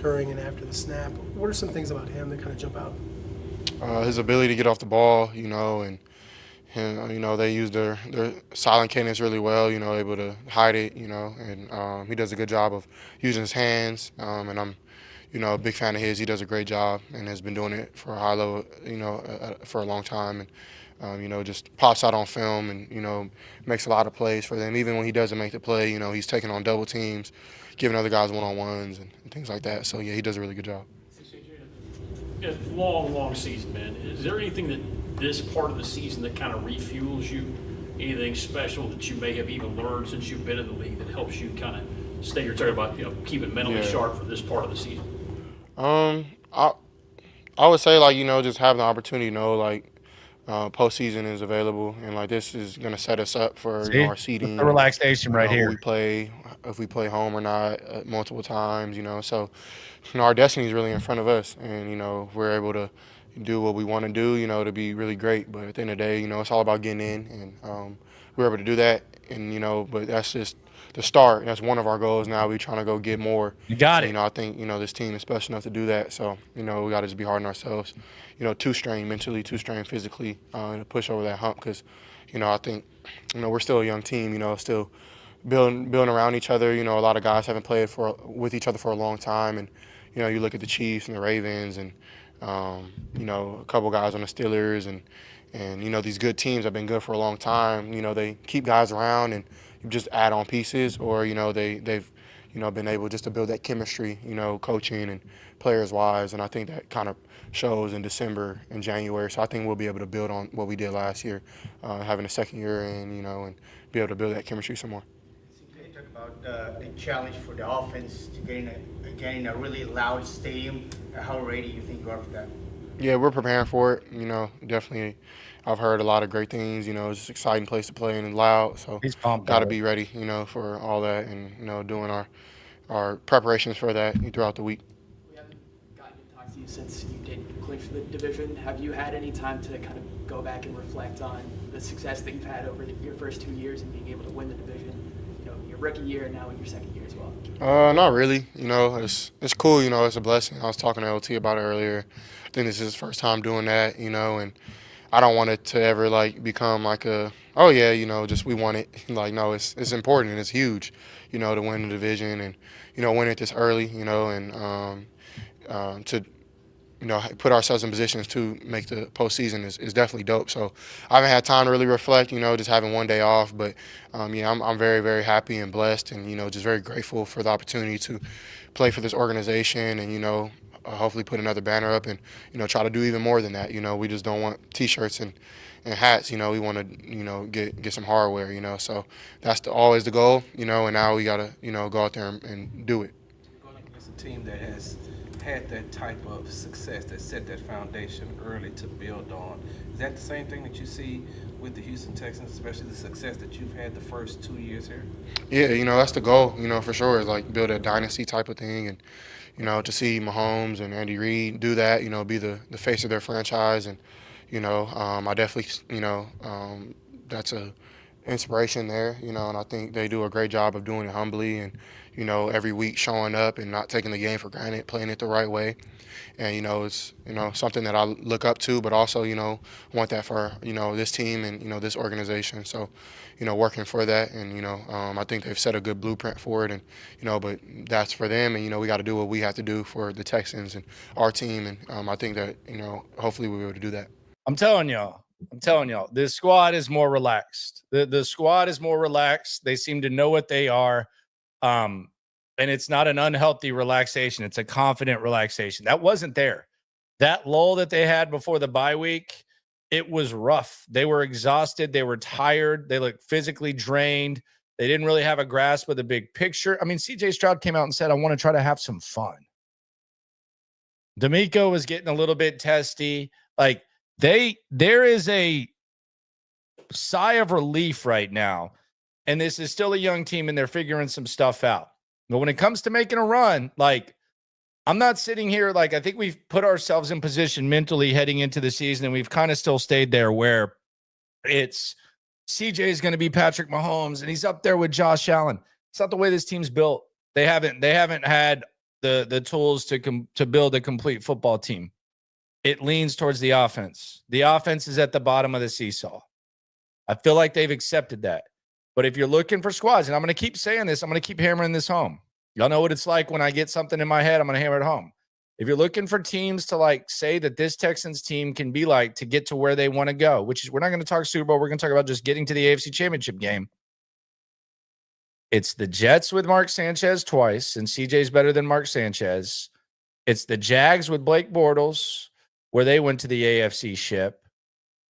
during and after the snap. What are some things about him that kind of jump out? His ability to get off the ball, and they use their silent cadence really well, able to hide it, and he does a good job of using his hands, and I'm, a big fan of his. He does a great job and has been doing it for a high level, for a long time, and just pops out on film and, makes a lot of plays for them. Even when he doesn't make the play, he's taking on double teams, giving other guys one-on-ones and things like that. So, yeah, he does a really good job. It's a long season, man. Is there anything that this part of the season that kind of refuels you? Anything special that you may have even learned since you've been in the league that helps you kind of stay? You're talking about keeping mentally sharp for this part of the season. I would say just having the opportunity postseason is available, and this is going to set us up for our seeding, the relaxation right here. If we play home or not multiple times, so our destiny is really in front of us, and we're able to do what we want to do, to be really great. But at the end of the day, it's all about getting in, and we're able to do that, and but that's just the start. That's one of our goals now. We're trying to go get more. You got it. I think this team is special enough to do that. So we got to just be hard on ourselves. Too strained mentally, too strained physically, to push over that hump. Because I think we're still a young team. Still building around each other. A lot of guys haven't played with each other for a long time, and you look at the Chiefs and the Ravens, and a couple guys on the Steelers, and these good teams have been good for a long time. They keep guys around and just add on pieces, or they've been able just to build that chemistry, coaching and players wise, and I think that kind of shows in December and January. So I think we'll be able to build on what we did last year, having a second year in, and be able to build that chemistry some more. Can you talk about the challenge for the offense to getting a really loud stadium? How ready do you think you are for that? Yeah, we're preparing for it. Definitely. I've heard a lot of great things. It's an exciting place to play and loud. So he's pumped. Got to be ready, for all that, and doing our preparations for that throughout the week. We haven't gotten to talk to you since you did clinch the division. Have you had any time to kind of go back and reflect on the success that you've had over your first 2 years and being able to win the division? Your rookie year and now in your second year as well. Not really. It's cool. It's a blessing. I was talking to LT about it earlier. I think this is his first time doing that. And I don't want it to ever become just we want it. No, it's important and it's huge, to win the division and win it this early, and to put ourselves in positions to make the postseason is definitely dope. So I haven't had time to really reflect, just having one day off. But I'm very, very happy and blessed, and just very grateful for the opportunity to play for this organization, and hopefully put another banner up and try to do even more than that. We just don't want T-shirts and hats. We want to get some hardware. So that's always the goal. And now we gotta go out there and do it. Going up against a team that has had that type of success, that set that foundation early to build on. Is that the same thing that you see with the Houston Texans, especially the success that you've had the first 2 years here? Yeah, that's the goal, for sure, is build a dynasty type of thing, and to see Mahomes and Andy Reid do that, be the face of their franchise, and I definitely, that's a inspiration there, and I think they do a great job of doing it humbly and, every week showing up and not taking the game for granted, playing it the right way. And, it's, something that I look up to, but also, want that for, this team and, this organization. So, working for that. And, I think they've set a good blueprint for it. And, but that's for them. And, we got to do what we have to do for the Texans and our team. And I think that, hopefully we'll be able to do that. I'm telling y'all, this squad is more relaxed. The squad is more relaxed. They seem to know what they are. And it's not an unhealthy relaxation. It's a confident relaxation. That wasn't there. That lull that they had before the bye week, it was rough. They were exhausted. They were tired. They looked physically drained. They didn't really have a grasp of the big picture. I mean, CJ Stroud came out and said, I want to try to have some fun. DeMeco was getting a little bit testy. Like, there is a sigh of relief right now. And this is still a young team, and they're figuring some stuff out. But when it comes to making a run, like, I'm not sitting here, like, I think we've put ourselves in position mentally heading into the season, and we've kind of still stayed there where it's CJ is going to be Patrick Mahomes, and he's up there with Josh Allen. It's not the way this team's built. They haven't had the tools to build a complete football team. It leans towards the offense. The offense is at the bottom of the seesaw. I feel like they've accepted that. But if you're looking for squads, and I'm going to keep saying this, I'm going to keep hammering this home. Y'all know what it's like when I get something in my head, I'm going to hammer it home. If you're looking for teams to, like, say that this Texans team can be like to get to where they want to go, which is, we're not going to talk Super Bowl. We're going to talk about just getting to the AFC Championship game. It's the Jets with Mark Sanchez twice, and CJ's better than Mark Sanchez. It's the Jags with Blake Bortles, where they went to the AFC ship.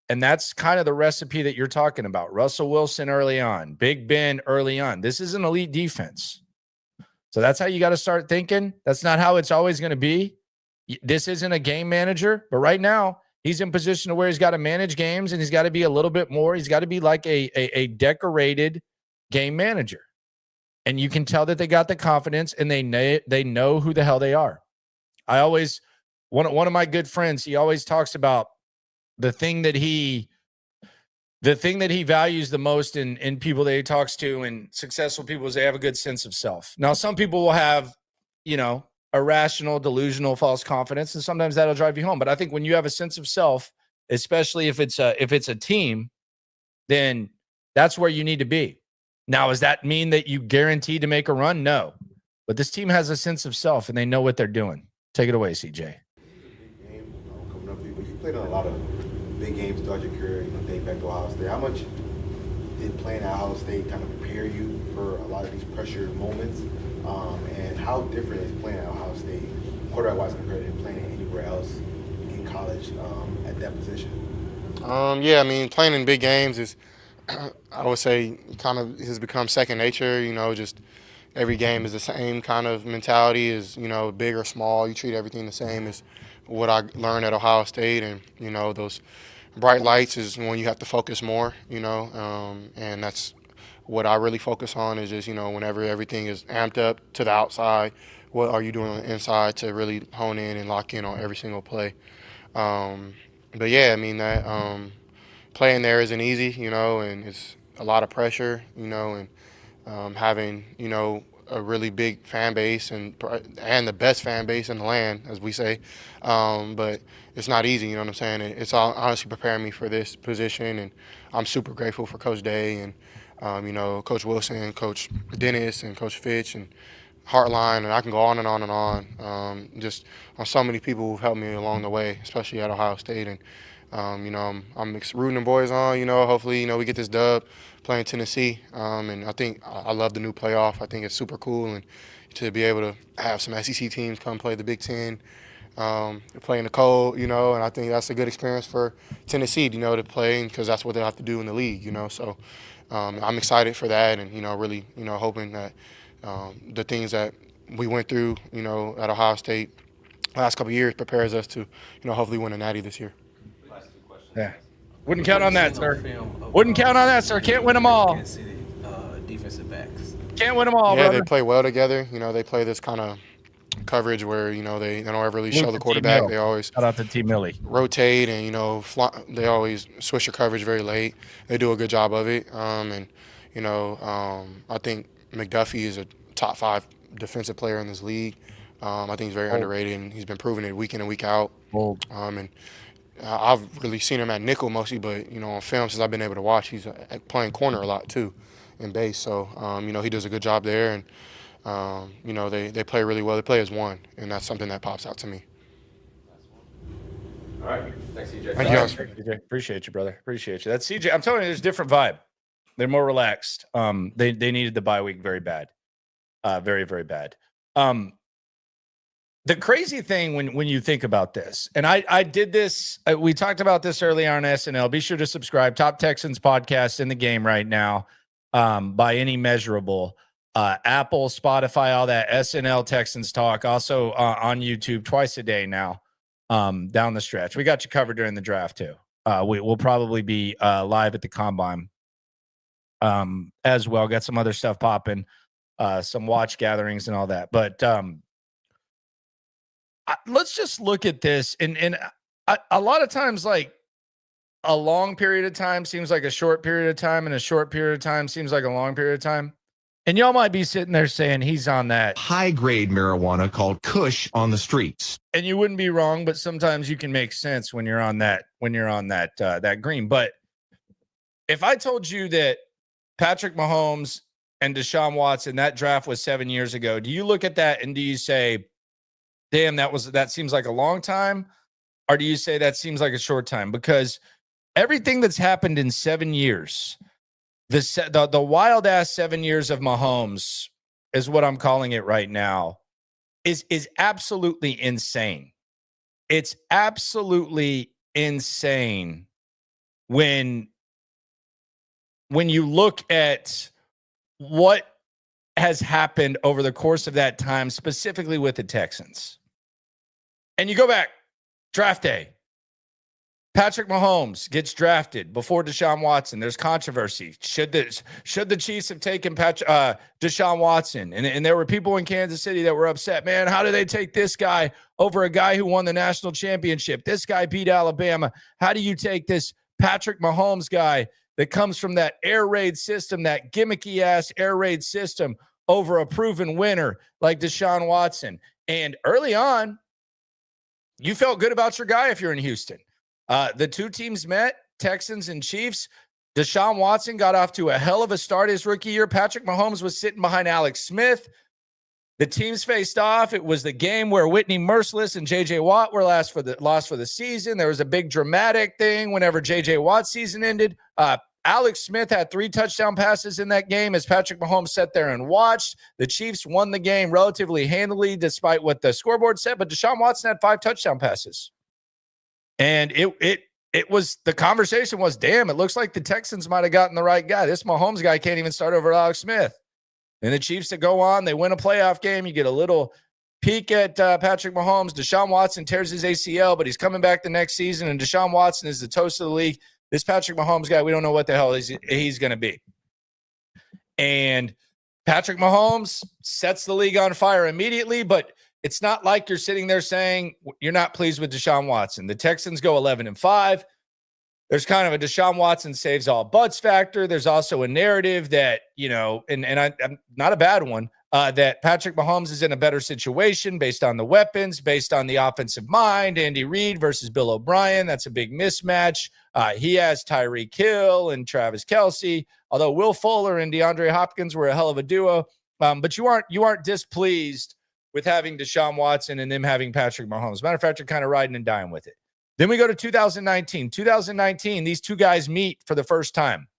And that's kind of the recipe that you're talking about. Russell Wilson early on, Big Ben early on. This is an elite defense. So that's how you got to start thinking. That's not how it's always going to be. This isn't a game manager, but right now he's in position to where he's got to manage games, and he's got to be a little bit more. He's got to be like a decorated game manager. And you can tell that they got the confidence, and they know who the hell they are. One of my good friends, he always talks about the thing that he values the most in people that he talks to and successful people is they have a good sense of self. Now, some people will have, irrational, delusional, false confidence, and sometimes that'll drive you home. But I think when you have a sense of self, especially if it's a team, then that's where you need to be. Now, does that mean that you guarantee to make a run? No. But this team has a sense of self, and they know what they're doing. Take it away, CJ. Coming up, you played on a lot of big games throughout your career, dating back to Ohio State. How much did playing at Ohio State kind of prepare you for a lot of these pressure moments? And how different is playing at Ohio State, quarterback-wise, compared to playing anywhere else in college at that position? Playing in big games is, I would say, kind of has become second nature. Just every game is the same kind of mentality. Is big or small, you treat everything the same as what I learned at Ohio State, and those bright lights is when you have to focus more, and that's what I really focus on is just, whenever everything is amped up to the outside, what are you doing on the inside to really hone in and lock in on every single play. That playing there isn't easy, and it's a lot of pressure, and having, a really big fan base and the best fan base in the land, as we say. But it's not easy, you know what I'm saying? It's all honestly preparing me for this position, and I'm super grateful for Coach Day and, Coach Wilson, Coach Dennis, and Coach Fitch, and Hartline, and I can go on and on and on. Just on so many people who've helped me along the way, especially at Ohio State. And, I'm rooting the boys on, hopefully, we get this dub playing Tennessee. And I think I love the new playoff. I think it's super cool. And to be able to have some SEC teams come play the Big Ten, play in the cold, and I think that's a good experience for Tennessee, to play, because that's what they have to do in the league, So I'm excited for that, and, really, hoping that the things that we went through, at Ohio State last couple of years prepares us to, hopefully win a natty this year. Yeah. Wouldn't count on that, sir. Wouldn't count on that, sir. Can't win them all. Defensive backs. Can't win them all, Yeah, brother. they play well together. They play this kind of coverage where, they don't ever really Luke show the and quarterback. T-Mill. They always Shout out to T. Millie. rotate and, they always switch your coverage very late. They do a good job of it. I think McDuffie is a top 5 defensive player in this league. I think he's very underrated, and he's been proving it week in and week out. And I've really seen him at nickel mostly, but, on film, since I've been able to watch, he's playing corner a lot too in base. So, he does a good job there. And, they play really well. They play as one, and that's something that pops out to me. All right. Thanks, CJ. Thank you, guys. CJ. Appreciate you, brother. Appreciate you. That's CJ. I'm telling you, there's a different vibe. They're more relaxed. They needed the bye week very bad. Very, very bad. The crazy thing when you think about this, and I did this, we talked about this earlier on SNL. Be sure to subscribe. Top Texans podcast in the game right now, by any measurable. Apple, Spotify, all that. SNL Texans talk. Also on YouTube twice a day now, down the stretch. We got you covered during the draft too. We'll probably be live at the Combine as well. Got some other stuff popping, some watch gatherings and all that. But let's just look at this. And a lot of times, like, a long period of time seems like a short period of time, and a short period of time seems like a long period of time. And y'all might be sitting there saying he's on that high-grade marijuana called Kush on the streets. And you wouldn't be wrong, but sometimes you can make sense when you're on that, that green. But if I told you that Patrick Mahomes and Deshaun Watson, that draft was 7 years ago, do you look at that and do you say, damn, that seems like a long time? Or do you say that seems like a short time? Because everything that's happened in 7 years, the wild ass 7 years of Mahomes is what I'm calling it right now, is absolutely insane. It's absolutely insane when you look at what has happened over the course of that time, specifically with the Texans. And you go back, draft day. Patrick Mahomes gets drafted before Deshaun Watson. There's controversy. Should the Chiefs have taken Deshaun Watson? And there were people in Kansas City that were upset. Man, how do they take this guy over a guy who won the national championship? This guy beat Alabama. How do you take this Patrick Mahomes guy that comes from that air raid system, that gimmicky-ass air raid system, over a proven winner like Deshaun Watson? And early on, you felt good about your guy if you're in Houston. The two teams met, Texans and Chiefs. Deshaun Watson got off to a hell of a start his rookie year. Patrick Mahomes was sitting behind Alex Smith. The teams faced off. It was the game where Whitney Merciless and J.J. Watt were lost for the season. There was a big dramatic thing whenever J.J. Watt's season ended. Alex Smith had 3 touchdown passes in that game as Patrick Mahomes sat there and watched. The Chiefs won the game relatively handily despite what the scoreboard said, but Deshaun Watson had 5 touchdown passes. And it was, the conversation was, damn, it looks like the Texans might have gotten the right guy. This Mahomes guy can't even start over Alex Smith. And the Chiefs that go on, they win a playoff game. You get a little peek at Patrick Mahomes. Deshaun Watson tears his ACL, but he's coming back the next season, and Deshaun Watson is the toast of the league. This Patrick Mahomes guy, we don't know what the hell he's going to be. And Patrick Mahomes sets the league on fire immediately, but it's not like you're sitting there saying you're not pleased with Deshaun Watson. The Texans go 11-5. There's kind of a Deshaun Watson saves all butts factor. There's also a narrative that, and I'm not a bad one, that Patrick Mahomes is in a better situation based on the weapons, based on the offensive mind. Andy Reid versus Bill O'Brien. That's a big mismatch. He has Tyreek Hill and Travis Kelce, although Will Fuller and DeAndre Hopkins were a hell of a duo. But you aren't displeased with having Deshaun Watson and them having Patrick Mahomes. Matter of fact, you're kind of riding and dying with it. Then we go to 2019. 2019, these two guys meet for the first time.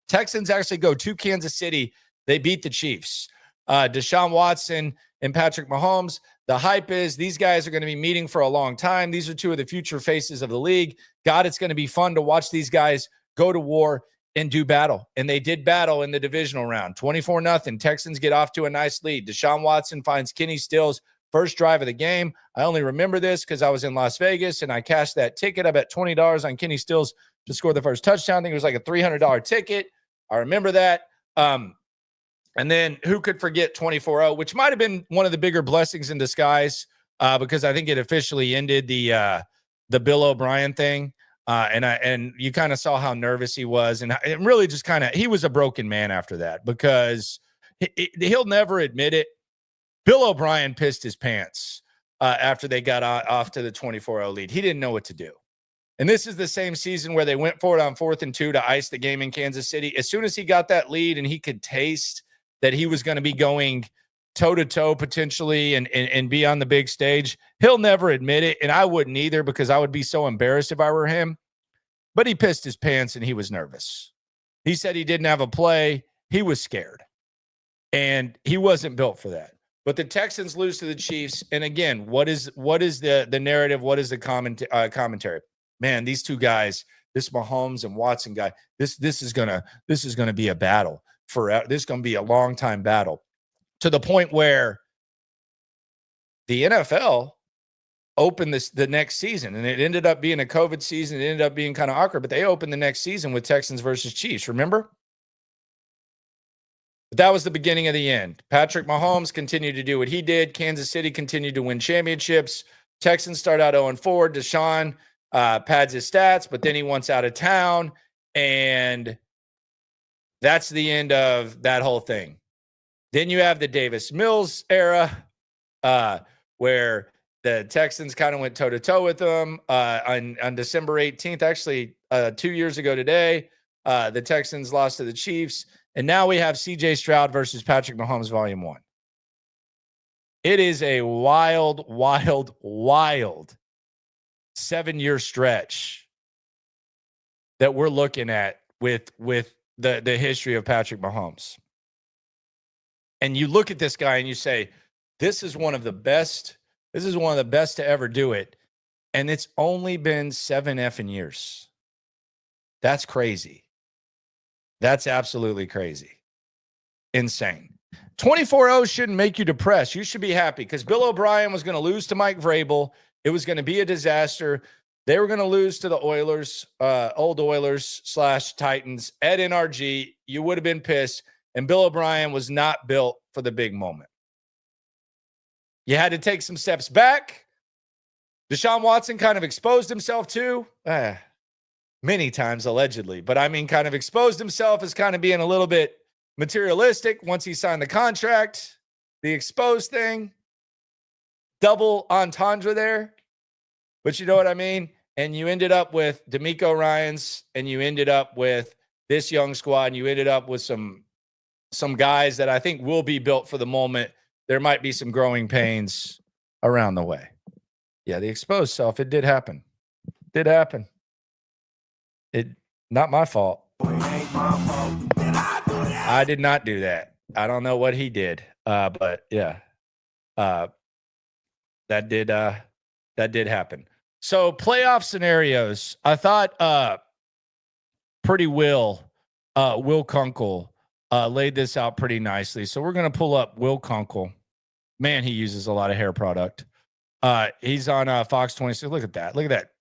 Texans actually go to Kansas City. They beat the Chiefs. Deshaun Watson and Patrick Mahomes. The hype is these guys are going to be meeting for a long time. These are two of the future faces of the league. God, it's going to be fun to watch these guys go to war and do battle. And they did battle in the divisional round. 24-0. Texans get off to a nice lead. Deshaun Watson finds Kenny Stills' first drive of the game. I only remember this because I was in Las Vegas and I cashed that ticket. I bet $20 on Kenny Stills to score the first touchdown. I think it was like a $300 ticket. I remember that. And then who could forget 24-0, which might have been one of the bigger blessings in disguise, because I think it officially ended the Bill O'Brien thing. And you kind of saw how nervous he was, and it really just he was a broken man after that, because he'll never admit it. Bill O'Brien pissed his pants after they got off to the 24-0 lead. He didn't know what to do. And this is the same season where they went for it on 4th and 2 to ice the game in Kansas City. As soon as he got that lead and he could taste that he was going to be going toe-to-toe potentially and be on the big stage, he'll never admit it, and I wouldn't either, because I would be so embarrassed if I were him. But he pissed his pants and he was nervous. He said he didn't have a play. He was scared. And he wasn't built for that. But the Texans lose to the Chiefs, and again, what is the narrative? What is the commentary? Man, these two guys, this Mahomes and Watson guy, this is gonna be a battle forever. This is gonna be a long time battle, to the point where the NFL opened the next season, and it ended up being a COVID season. It ended up being kind of awkward, but they opened the next season with Texans versus Chiefs. Remember? But that was the beginning of the end. Patrick Mahomes continued to do what he did. Kansas City continued to win championships. Texans start out 0-4. Deshaun pads his stats, but then he wants out of town, and that's the end of that whole thing. Then you have the Davis Mills era, where the Texans kind of went toe-to-toe with them on December 18th. Actually, 2 years ago today, the Texans lost to the Chiefs. And now we have C.J. Stroud versus Patrick Mahomes Volume 1. It is a wild, wild, wild 7-year stretch that we're looking at with the history of Patrick Mahomes. And you look at this guy and you say, this is one of the best to ever do it. And it's only been 7 effing years. That's crazy. That's absolutely crazy. Insane. 24-0 shouldn't make you depressed. You should be happy, because Bill O'Brien was going to lose to Mike Vrabel. It was going to be a disaster. They were going to lose to the Oilers, old Oilers / Titans at NRG. You would have been pissed. And Bill O'Brien was not built for the big moment. You had to take some steps back. Deshaun Watson kind of exposed himself too. Many times, allegedly. But I mean, kind of exposed himself as kind of being a little bit materialistic once he signed the contract. The exposed thing. Double entendre there. But you know what I mean? And you ended up with DeMeco Ryans, and you ended up with this young squad, and you ended up with some guys that I think will be built for the moment. There might be some growing pains around the way. Yeah, the exposed self, it did happen. Did happen. It not my fault. I did not do that. I don't know what he did. But yeah. That did happen. So playoff scenarios. I thought pretty Will Kunkel laid this out pretty nicely. So we're going to pull up Will Kunkel. Man, he uses a lot of hair product. He's on Fox 26. Look at that. Look at that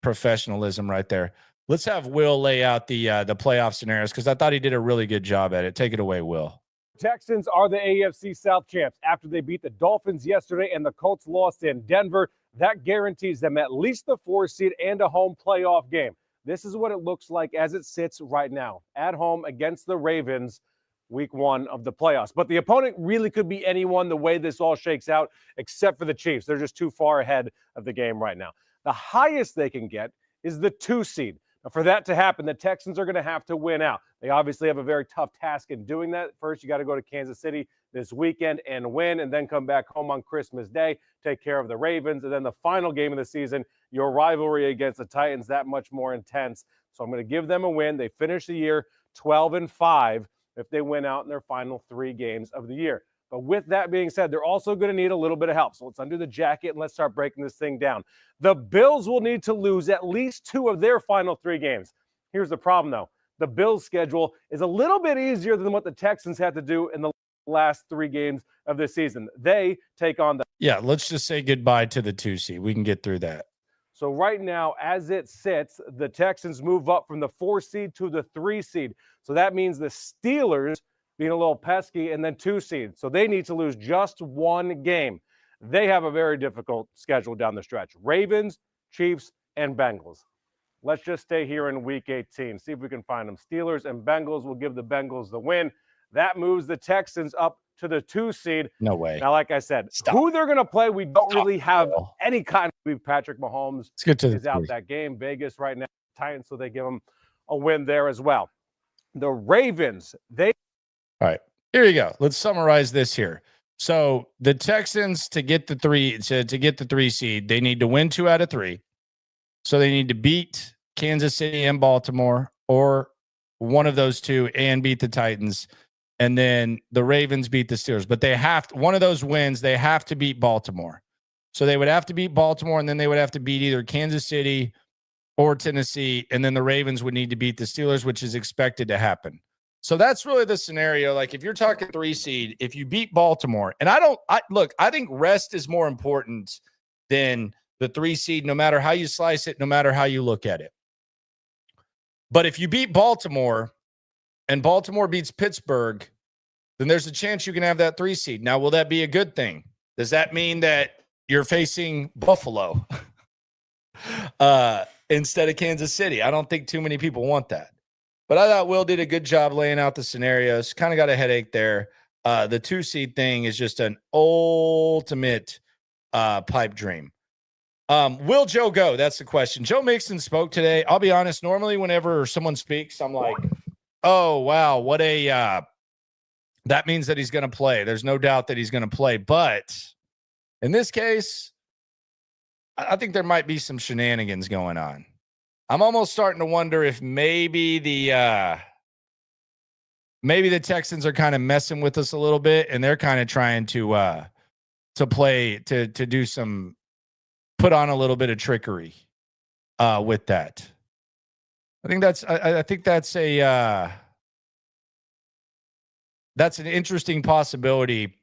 professionalism right there. Let's have Will lay out the playoff scenarios, because I thought he did a really good job at it. Take it away, Will. Texans are the AFC South champs after they beat the Dolphins yesterday and the Colts lost in Denver. That guarantees them at least the 4 seed and a home playoff game. This is what it looks like as it sits right now at home against the Ravens, week 1 of the playoffs. But the opponent really could be anyone the way this all shakes out, except for the Chiefs. They're just too far ahead of the game right now. The highest they can get is the 2 seed. Now, for that to happen, the Texans are going to have to win out. They obviously have a very tough task in doing that. First, you got to go to Kansas City this weekend and win, and then come back home on Christmas Day, take care of the Ravens, and then the final game of the season, your rivalry against the Titans, that much more intense. So I'm going to give them a win. They finish the year 12-5 if they win out in their final 3 games of the year. But with that being said, they're also going to need a little bit of help. So let's undo the jacket and let's start breaking this thing down. The Bills will need to lose at least 2 of their final 3 games. Here's the problem, though. The Bills' schedule is a little bit easier than what the Texans had to do in the last 3 games of this season. They take on the... Yeah, let's just say goodbye to the 2 seed. We can get through that. So right now, as it sits, the Texans move up from the 4 seed to the 3 seed. So that means the Steelers being a little pesky, and then 2 seed. So they need to lose just 1 game. They have a very difficult schedule down the stretch. Ravens, Chiefs, and Bengals. Let's just stay here in Week 18, see if we can find them. Steelers and Bengals will give the Bengals the win. That moves the Texans up to the 2 seed. No way. Now, like I said, who they're going to play, we don't really have any kind of Patrick Mahomes is out that game. Vegas right now, Titans, so they give them a win there as well. The Ravens, All right, here you go. Let's summarize this here. So the Texans, to get the 3 seed, they need to win 2 out of 3. So they need to beat Kansas City and Baltimore, or one of those 2, and beat the Titans. And then the Ravens beat the Steelers. But they have to, one of those wins, they have to beat Baltimore. So they would have to beat Baltimore, and then they would have to beat either Kansas City or Tennessee. And then the Ravens would need to beat the Steelers, which is expected to happen. So that's really the scenario. Like, if you're talking 3 seed, if you beat Baltimore, and I think rest is more important than the 3 seed, no matter how you slice it, no matter how you look at it. But if you beat Baltimore and Baltimore beats Pittsburgh, then there's a chance you can have that 3 seed. Now, will that be a good thing? Does that mean that you're facing Buffalo instead of Kansas City? I don't think too many people want that. But I thought Will did a good job laying out the scenarios. Kind of got a headache there. The 2 seed thing is just an ultimate pipe dream. Will Joe go? That's the question. Joe Mixon spoke today. I'll be honest. Normally, whenever someone speaks, I'm like, oh, wow, what a that means that he's going to play. There's no doubt that he's going to play. But in this case, I think there might be some shenanigans going on. I'm almost starting to wonder if maybe the Texans are kind of messing with us a little bit, and they're kind of trying to play to do some, put on a little bit of trickery with that. I think that's an interesting possibility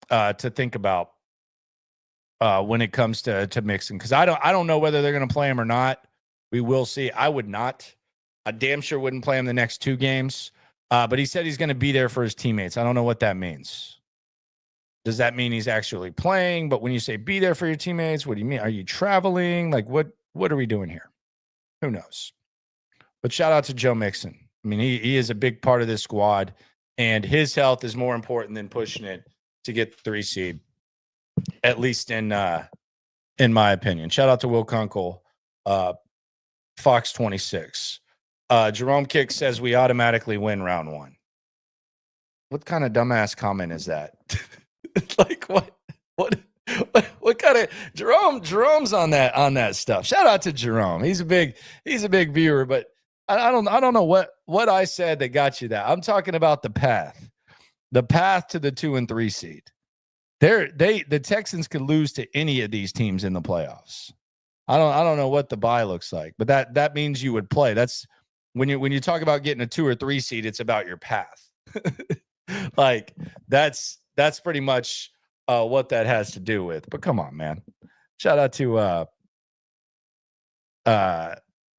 to think about when it comes to Mixon, because I don't know whether they're going to play him or not. We will see. I would not. I damn sure wouldn't play him the next 2 games. But he said he's going to be there for his teammates. I don't know what that means. Does that mean he's actually playing? But when you say be there for your teammates, what do you mean? Are you traveling? Like, what are we doing here? Who knows? But shout out to Joe Mixon. I mean, he is a big part of this squad, and his health is more important than pushing it to get the 3 seed, at least in my opinion. Shout out to Will Kunkel, Fox 26. Jerome Kick says we automatically win round 1. What kind of dumbass comment is that? Like, what kind of Jerome's on that stuff. Shout out to Jerome. He's a big viewer, but I don't know what I said that got you that. I'm talking about the path to the 2 and 3 seed. The Texans could lose to any of these teams in the playoffs. I don't know what the bye looks like, but that means you would play. That's when you talk about getting a 2 or 3 seed, it's about your path. Like, that's pretty much what that has to do with. But come on, man. Shout out to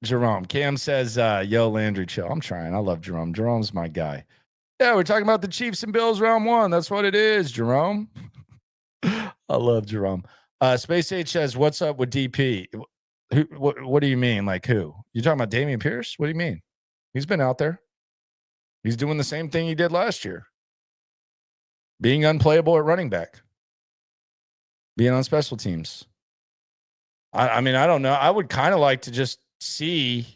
Jerome. Cam says, yo, Landry, chill. I'm trying. I love Jerome. Jerome's my guy. Yeah, we're talking about the Chiefs and Bills round 1. That's what it is, Jerome. I love Jerome. Space H says, what's up with DP? What do you mean? Like who? You talking about Damian Pierce? What do you mean? He's been out there. He's doing the same thing he did last year. Being unplayable at running back. Being on special teams. I mean, I don't know. I would kind of like to just see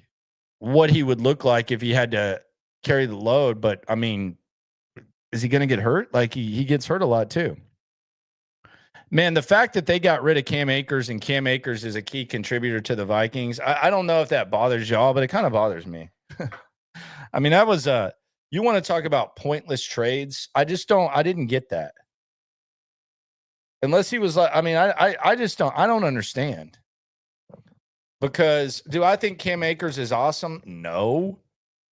what he would look like if he had to carry the load. But, I mean, is he going to get hurt? Like, he gets hurt a lot, too. Man, the fact that they got rid of Cam Akers, and Cam Akers is a key contributor to the Vikings, I don't know if that bothers y'all, but it kind of bothers me. I mean, that was you want to talk about pointless trades? I didn't get that. Unless he was like, I mean, I don't understand. Because do I think Cam Akers is awesome? No.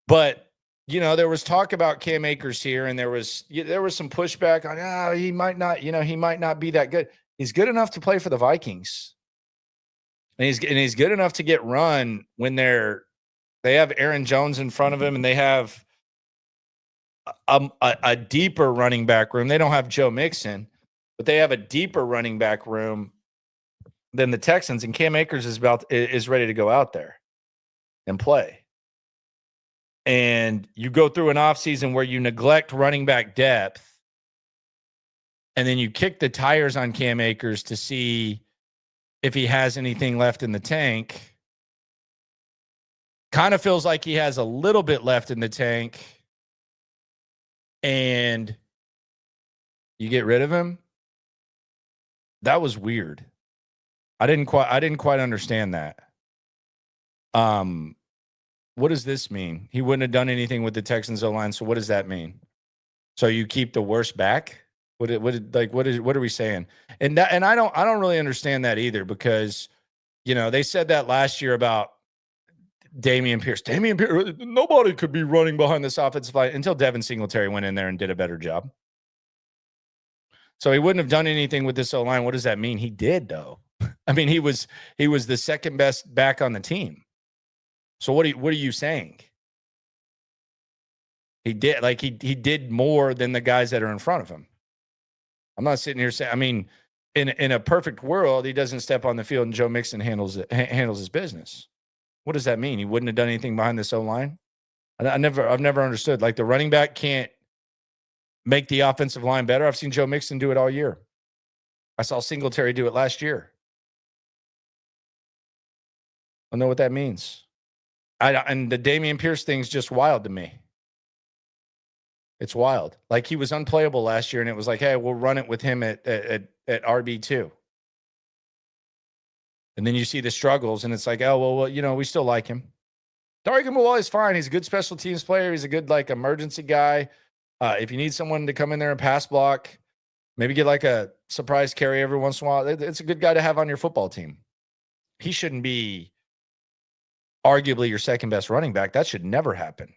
But, you know, there was talk about Cam Akers here, and there was some pushback on, he might not be that good. He's good enough to play for the Vikings. And he's good enough to get run when they have Aaron Jones in front of him, and they have a deeper running back room. They don't have Joe Mixon, but they have a deeper running back room than the Texans, and Cam Akers is ready to go out there and play. And you go through an offseason where you neglect running back depth, and then you kick the tires on Cam Akers to see if he has anything left in the tank. Kind of feels like he has a little bit left in the tank, and you get rid of him. That was weird. I didn't quite understand that. What does this mean? He wouldn't have done anything with the Texans O-line, so what does that mean? So you keep the worst back? What are we saying? And I don't really understand that either, because they said that last year about Dameon Pierce. Dameon Pierce, nobody could be running behind this offensive line until Devin Singletary went in there and did a better job. So he wouldn't have done anything with this O-line. What does that mean? He did, though. I mean, he was the second best back on the team. So what are you saying? He did he did more than the guys that are in front of him. I'm not sitting here saying, I mean, in a perfect world, he doesn't step on the field and Joe Mixon handles his business. What does that mean? He wouldn't have done anything behind this O-line? I've never understood. Like, the running back can't make the offensive line better. I've seen Joe Mixon do it all year. I saw Singletary do it last year. I don't know what that means. And the Dameon Pierce thing's just wild to me. It's wild. Like, he was unplayable last year, and it was like, hey, we'll run it with him at RB2. And then you see the struggles, and it's like, oh, well, we still like him. Tariq Mullah is fine. He's a good special teams player. He's a good, emergency guy. If you need someone to come in there and pass block, maybe get a surprise carry every once in a while, it's a good guy to have on your football team. He shouldn't be arguably your second best running back. That should never happen.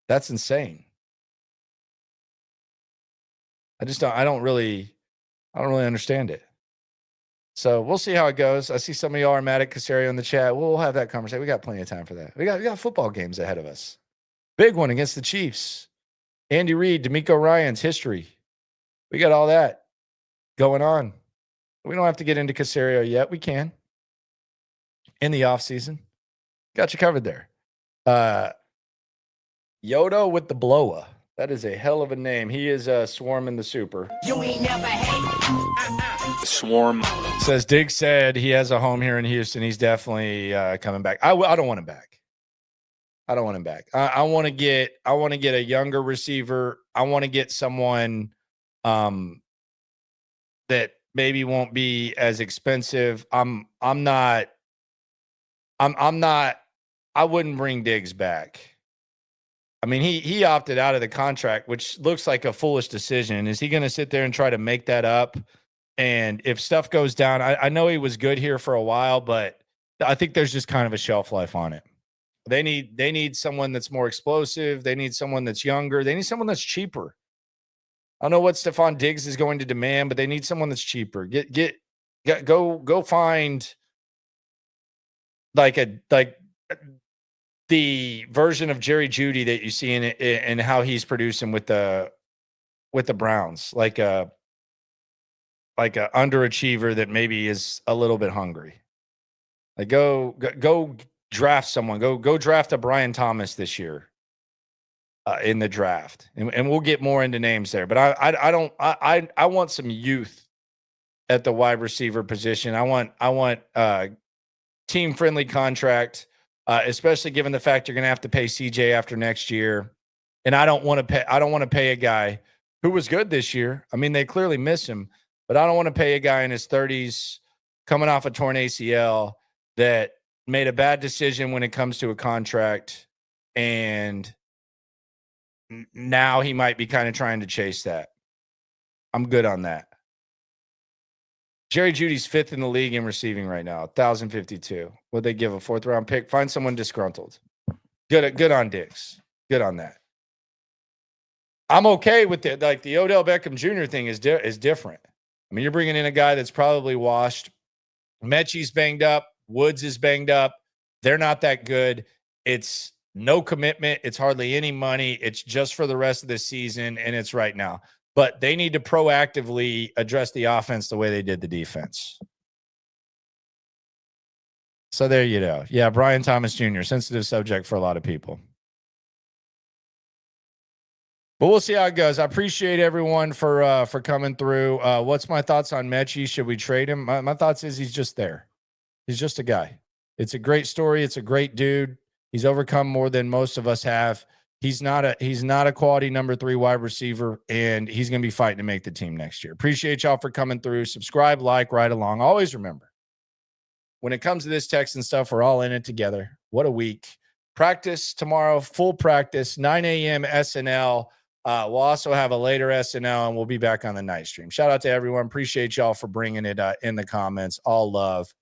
That's insane. I don't really understand it. So we'll see how it goes. I see some of y'all are mad at Casario in the chat. We'll have that conversation. We got plenty of time for that. We got football games ahead of us. Big one against the Chiefs. Andy Reid, DeMeco Ryans history. We got all that going on. We don't have to get into Casario yet. We can. In the offseason. Got you covered there. Yoda with the blower. That is a hell of a name. He is swarming the super. You ain't never hate. Swarm. Says Diggs said he has a home here in Houston. He's definitely coming back. I don't want him back. I don't want him back. I want to get a younger receiver. I want to get someone that maybe won't be as expensive. I wouldn't bring Diggs back. I mean, he opted out of the contract, which looks like a foolish decision. Is he going to sit there and try to make that up? And if stuff goes down, I know he was good here for a while, but I think there's just kind of a shelf life on it. They need someone that's more explosive. They need someone that's younger. They need someone that's cheaper. I don't know what Stephon Diggs is going to demand, but they need someone that's cheaper. Go find the version of Jerry Jeudy that you see in it and how he's producing with the Browns, like a underachiever that maybe is a little bit hungry. Like go draft someone. Go draft a Brian Thomas this year in the draft, and we'll get more into names there. But I want some youth at the wide receiver position. I want team friendly contract. Especially given the fact you're going to have to pay CJ after next year. And I don't want to pay a guy who was good this year. I mean, they clearly miss him, but I don't want to pay a guy in his 30s coming off a torn ACL that made a bad decision when it comes to a contract. And now he might be kind of trying to chase that. I'm good on that. Jerry Jeudy's 5th in the league in receiving right now, 1,052. Would they give a 4th-round pick? Find someone disgruntled. Good on Diggs. Good on that. I'm okay with it. Like, the Odell Beckham Jr. thing is different. I mean, you're bringing in a guy that's probably washed. Mechie's banged up. Woods is banged up. They're not that good. It's No commitment. It's hardly any money. It's just for the rest of the season, and it's right now. But they need to proactively address the offense the way they did the defense. So there you go. Yeah, Brian Thomas Jr., sensitive subject for a lot of people. But we'll see how it goes. I appreciate everyone for coming through. What's my thoughts on Mechie? Should we trade him? My thoughts is he's just there. He's just a guy. It's a great story. It's a great dude. He's overcome more than most of us have. He's not a quality number 3 wide receiver, and he's going to be fighting to make the team next year. Appreciate y'all for coming through. Subscribe, like, right along. Always remember, when it comes to this Texan stuff, we're all in it together. What a week. Practice tomorrow, full practice, 9 a.m. SNL. We'll also have a later SNL, and we'll be back on the night stream. Shout out to everyone. Appreciate y'all for bringing it in the comments. All love.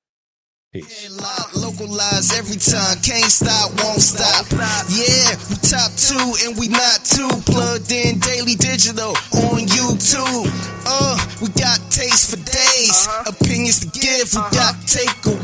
Peace. Localized every time, can't stop, won't stop. Yeah, we top 2 and we not too. Plugged in daily digital on YouTube. We got taste for days, opinions to give, we got takeaway.